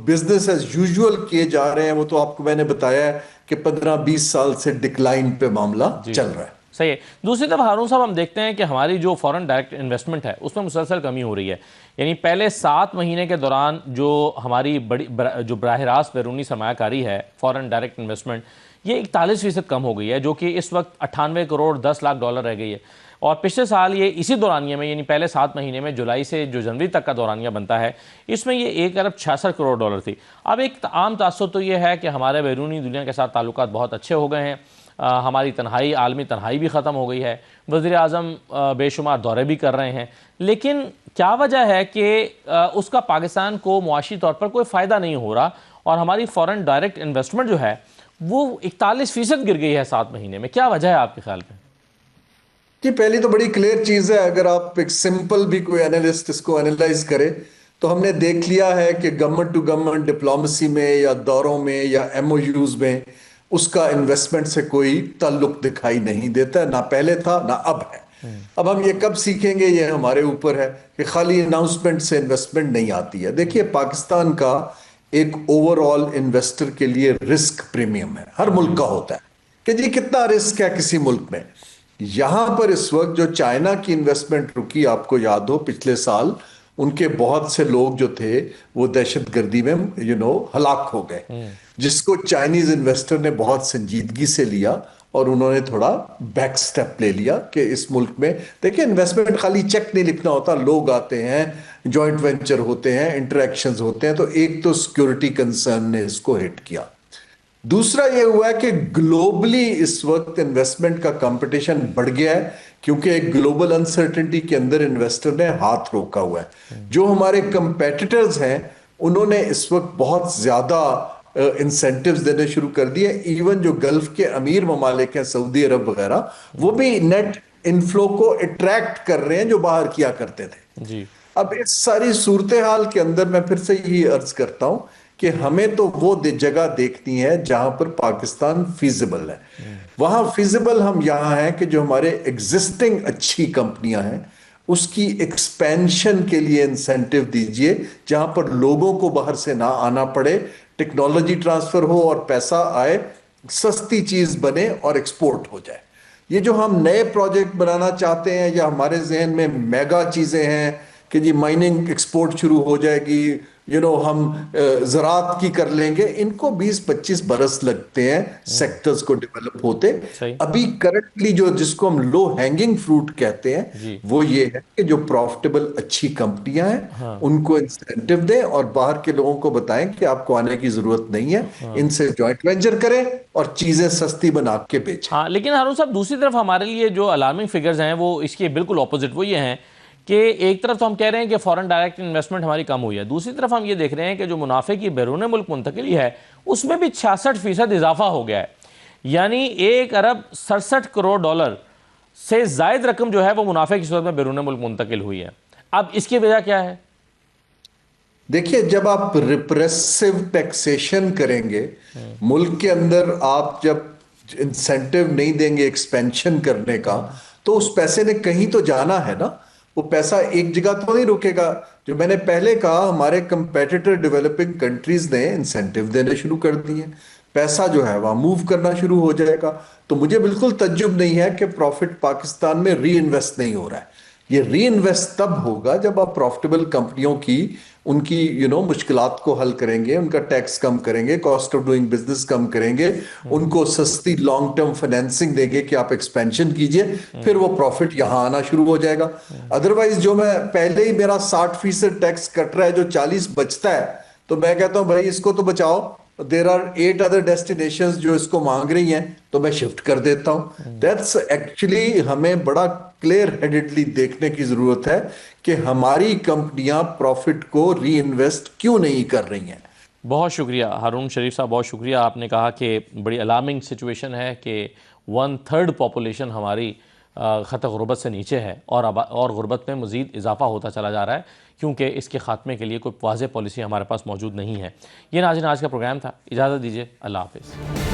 बिजनेस एज यूजुअल किए जा रहे हैं, वो तो आपको मैंने बताया है कि 15-20 साल से डिक्लाइन पे मामला चल रहा है। सही है। दूसरी तरफ हारून साहब, हम देखते हैं कि हमारी जो फॉरेन डायरेक्ट इन्वेस्टमेंट है उसमें मुसलसल कमी हो रही है। यानी पहले 7 महीने के दौरान जो हमारी जो बराह रास्त बैरूनी सरमायाकारी है, फॉरेन डायरेक्ट इन्वेस्टमेंट, ये 41% कम हो गई है, जो कि इस वक्त 98 करोड़ 10 लाख डॉलर रह गई है। और पिछले साल ये इसी दौरानिए में, यानी पहले 7 महीने में, जुलाई से जो जनवरी तक का दौरानिया बनता है, इसमें ये 1 अरब 66 करोड़ डॉलर थी। अब एक आम तासुर तो ये है कि हमारे बैरूनी दुनिया के साथ ताल्लुकात बहुत अच्छे हो गए हैं, हमारी तन्हाई, आलमी तन्हाई भी ख़त्म हो गई है, वज़ीर आज़म बेशुमार दौरे भी कर रहे हैं। लेकिन क्या वजह है कि उसका पाकिस्तान को मुआशी तौर पर कोई फ़ायदा नहीं हो रहा और हमारी फ़ॉरेन डायरेक्ट इन्वेस्टमेंट जो है वो 41% गिर गई है 7 महीने में? क्या वजह है आपके ख्याल में? जी, पहली तो बड़ी क्लियर चीज़ है। अगर आप एक सिंपल भी कोई एनालिस्ट इसको एनालाइज करे तो हमने देख लिया है कि गवर्नमेंट टू गवर्नमेंट डिप्लोमेसी में या दौरों में या MOUs में उसका इन्वेस्टमेंट से कोई ताल्लुक दिखाई नहीं देता है, ना पहले था ना अब है। अब हम ये कब सीखेंगे, ये हमारे ऊपर है कि खाली अनाउंसमेंट से इन्वेस्टमेंट नहीं आती है। देखिए, पाकिस्तान का एक ओवरऑल इन्वेस्टर के लिए रिस्क प्रीमियम है, हर मुल्क का होता है कि जी कितना रिस्क है किसी मुल्क में। यहां पर इस वक्त जो चाइना की इन्वेस्टमेंट रुकी, आपको याद हो पिछले साल उनके बहुत से लोग जो थे वो दहशतगर्दी में हलाक हो गए, जिसको चाइनीज इन्वेस्टर ने बहुत संजीदगी से लिया और उन्होंने थोड़ा बैक स्टेप ले लिया कि इस मुल्क में देखिए इन्वेस्टमेंट खाली चेक नहीं लिखना होता, लोग आते हैं, जॉइंट वेंचर होते हैं, इंटरेक्शंस होते हैं। तो एक तो सिक्योरिटी कंसर्न ने इसको हिट किया। दूसरा ये हुआ है कि ग्लोबली इस वक्त इन्वेस्टमेंट का कंपटीशन बढ़ गया है, क्योंकि एक ग्लोबल अनसर्टेनिटी के अंदर इन्वेस्टर ने हाथ रोका हुआ है। जो हमारे कंपेटिटर्स हैं उन्होंने इस वक्त बहुत ज्यादा इंसेंटिव्स देने शुरू कर दिए। इवन जो गल्फ के अमीर ममालिक हैं, सऊदी अरब वगैरह, वो भी नेट इनफ्लो को अट्रैक्ट कर रहे हैं जो बाहर किया करते थे जी। अब इस सारी सूरत हाल के अंदर मैं फिर से यही अर्ज करता हूं कि हमें तो वो जगह देखनी है जहां पर पाकिस्तान फीजिबल है। वहां फीजिबल हम यहां हैं कि जो हमारे एग्जिस्टिंग अच्छी कंपनियां हैं उसकी एक्सपेंशन के लिए इंसेंटिव दीजिए, जहां पर लोगों को बाहर से ना आना पड़े, टेक्नोलॉजी ट्रांसफर हो और पैसा आए, सस्ती चीज बने और एक्सपोर्ट हो जाए। ये जो हम नए प्रोजेक्ट बनाना चाहते हैं या हमारे जहन में मेगा चीजें हैं कि जी माइनिंग एक्सपोर्ट शुरू हो जाएगी, हम ज़राअत की कर लेंगे, इनको 20-25 बरस लगते हैं सेक्टर्स को डेवलप होते। अभी करंटली जिसको हम लो हैंगिंग फ्रूट कहते हैं वो ये है कि जो प्रॉफिटेबल अच्छी कंपनियां हैं उनको इंसेंटिव दें और बाहर के लोगों को बताएं कि आपको आने की जरूरत नहीं है, इनसे जॉइंट वेंचर करें और चीजें सस्ती बना के बेचें। हाँ, लेकिन हारून साहब, दूसरी तरफ हमारे लिए जो अलार्मिंग फिगर्स हैं वो इसके बिल्कुल ऑपोजिट वो ये हैं कि एक तरफ तो हम कह रहे हैं कि फॉरेन डायरेक्ट इन्वेस्टमेंट हमारी कम हुई है, दूसरी तरफ हम ये देख रहे हैं कि जो मुनाफे की बैरून मुल्क मुंतकिली है उसमें भी 66% इजाफा हो गया है। यानी 1 अरब 67 करोड़ डॉलर से जायद रकम जो है वो मुनाफे की सूरत में बैरून मुल्क मुंतकिल हुई है। अब इसकी वजह क्या है? देखिए, जब आप रिप्रेसिव टैक्सेशन करेंगे मुल्क के अंदर, आप जब इंसेंटिव नहीं देंगे एक्सपेंशन करने का, तो उस पैसे ने कहीं तो जाना है ना। वो पैसा एक जगह तो नहीं रुकेगा। जो मैंने पहले कहा, हमारे कंपेटिटर डेवलपिंग कंट्रीज ने इंसेंटिव देने शुरू कर दिए, पैसा जो है वहां मूव करना शुरू हो जाएगा। तो मुझे बिल्कुल तज्जुब नहीं है कि प्रॉफिट पाकिस्तान में री इन्वेस्ट नहीं हो रहा है। ये री इन्वेस्ट तब होगा जब आप प्रॉफिटेबल कंपनियों की उनकी मुश्किलात को हल करेंगे, उनका टैक्स कम करेंगे, कॉस्ट ऑफ डूइंग बिजनेस कम करेंगे, उनको सस्ती लॉन्ग टर्म फाइनेंसिंग देंगे कि आप एक्सपेंशन कीजिए, फिर वो प्रॉफिट यहां आना शुरू हो जाएगा। अदरवाइज जो मैं पहले ही मेरा 60% टैक्स कट रहा है, जो 40 बचता है तो मैं कहता हूं भाई इसको तो बचाओ, देर आर 8 अदर डेस्टिनेशंस जो इसको मांग रही हैं, तो मैं शिफ्ट कर देता हूं। दैट्स एक्चुअली हमें बड़ा क्लियर हेडेडली देखने की जरूरत है कि हमारी कंपनियां प्रॉफिट को री इन्वेस्ट क्यों नहीं कर रही हैं। बहुत शुक्रिया हारून शरीफ साहब, बहुत शुक्रिया। आपने कहा कि बड़ी अलार्मिंग सिचुएशन है कि 1/3 पॉपुलेशन हमारी ख़त गुर्बत से नीचे है और गुर्बत में मज़ीद इजाफा होता चला जा रहा है, क्योंकि इसके ख़ात्मे के लिए कोई वाज़ेह पॉलिसी हमारे पास मौजूद नहीं है। ये नाज़रीन आज का प्रोग्राम था, इजाज़त दीजिए, अल्लाह हाफ़िज़।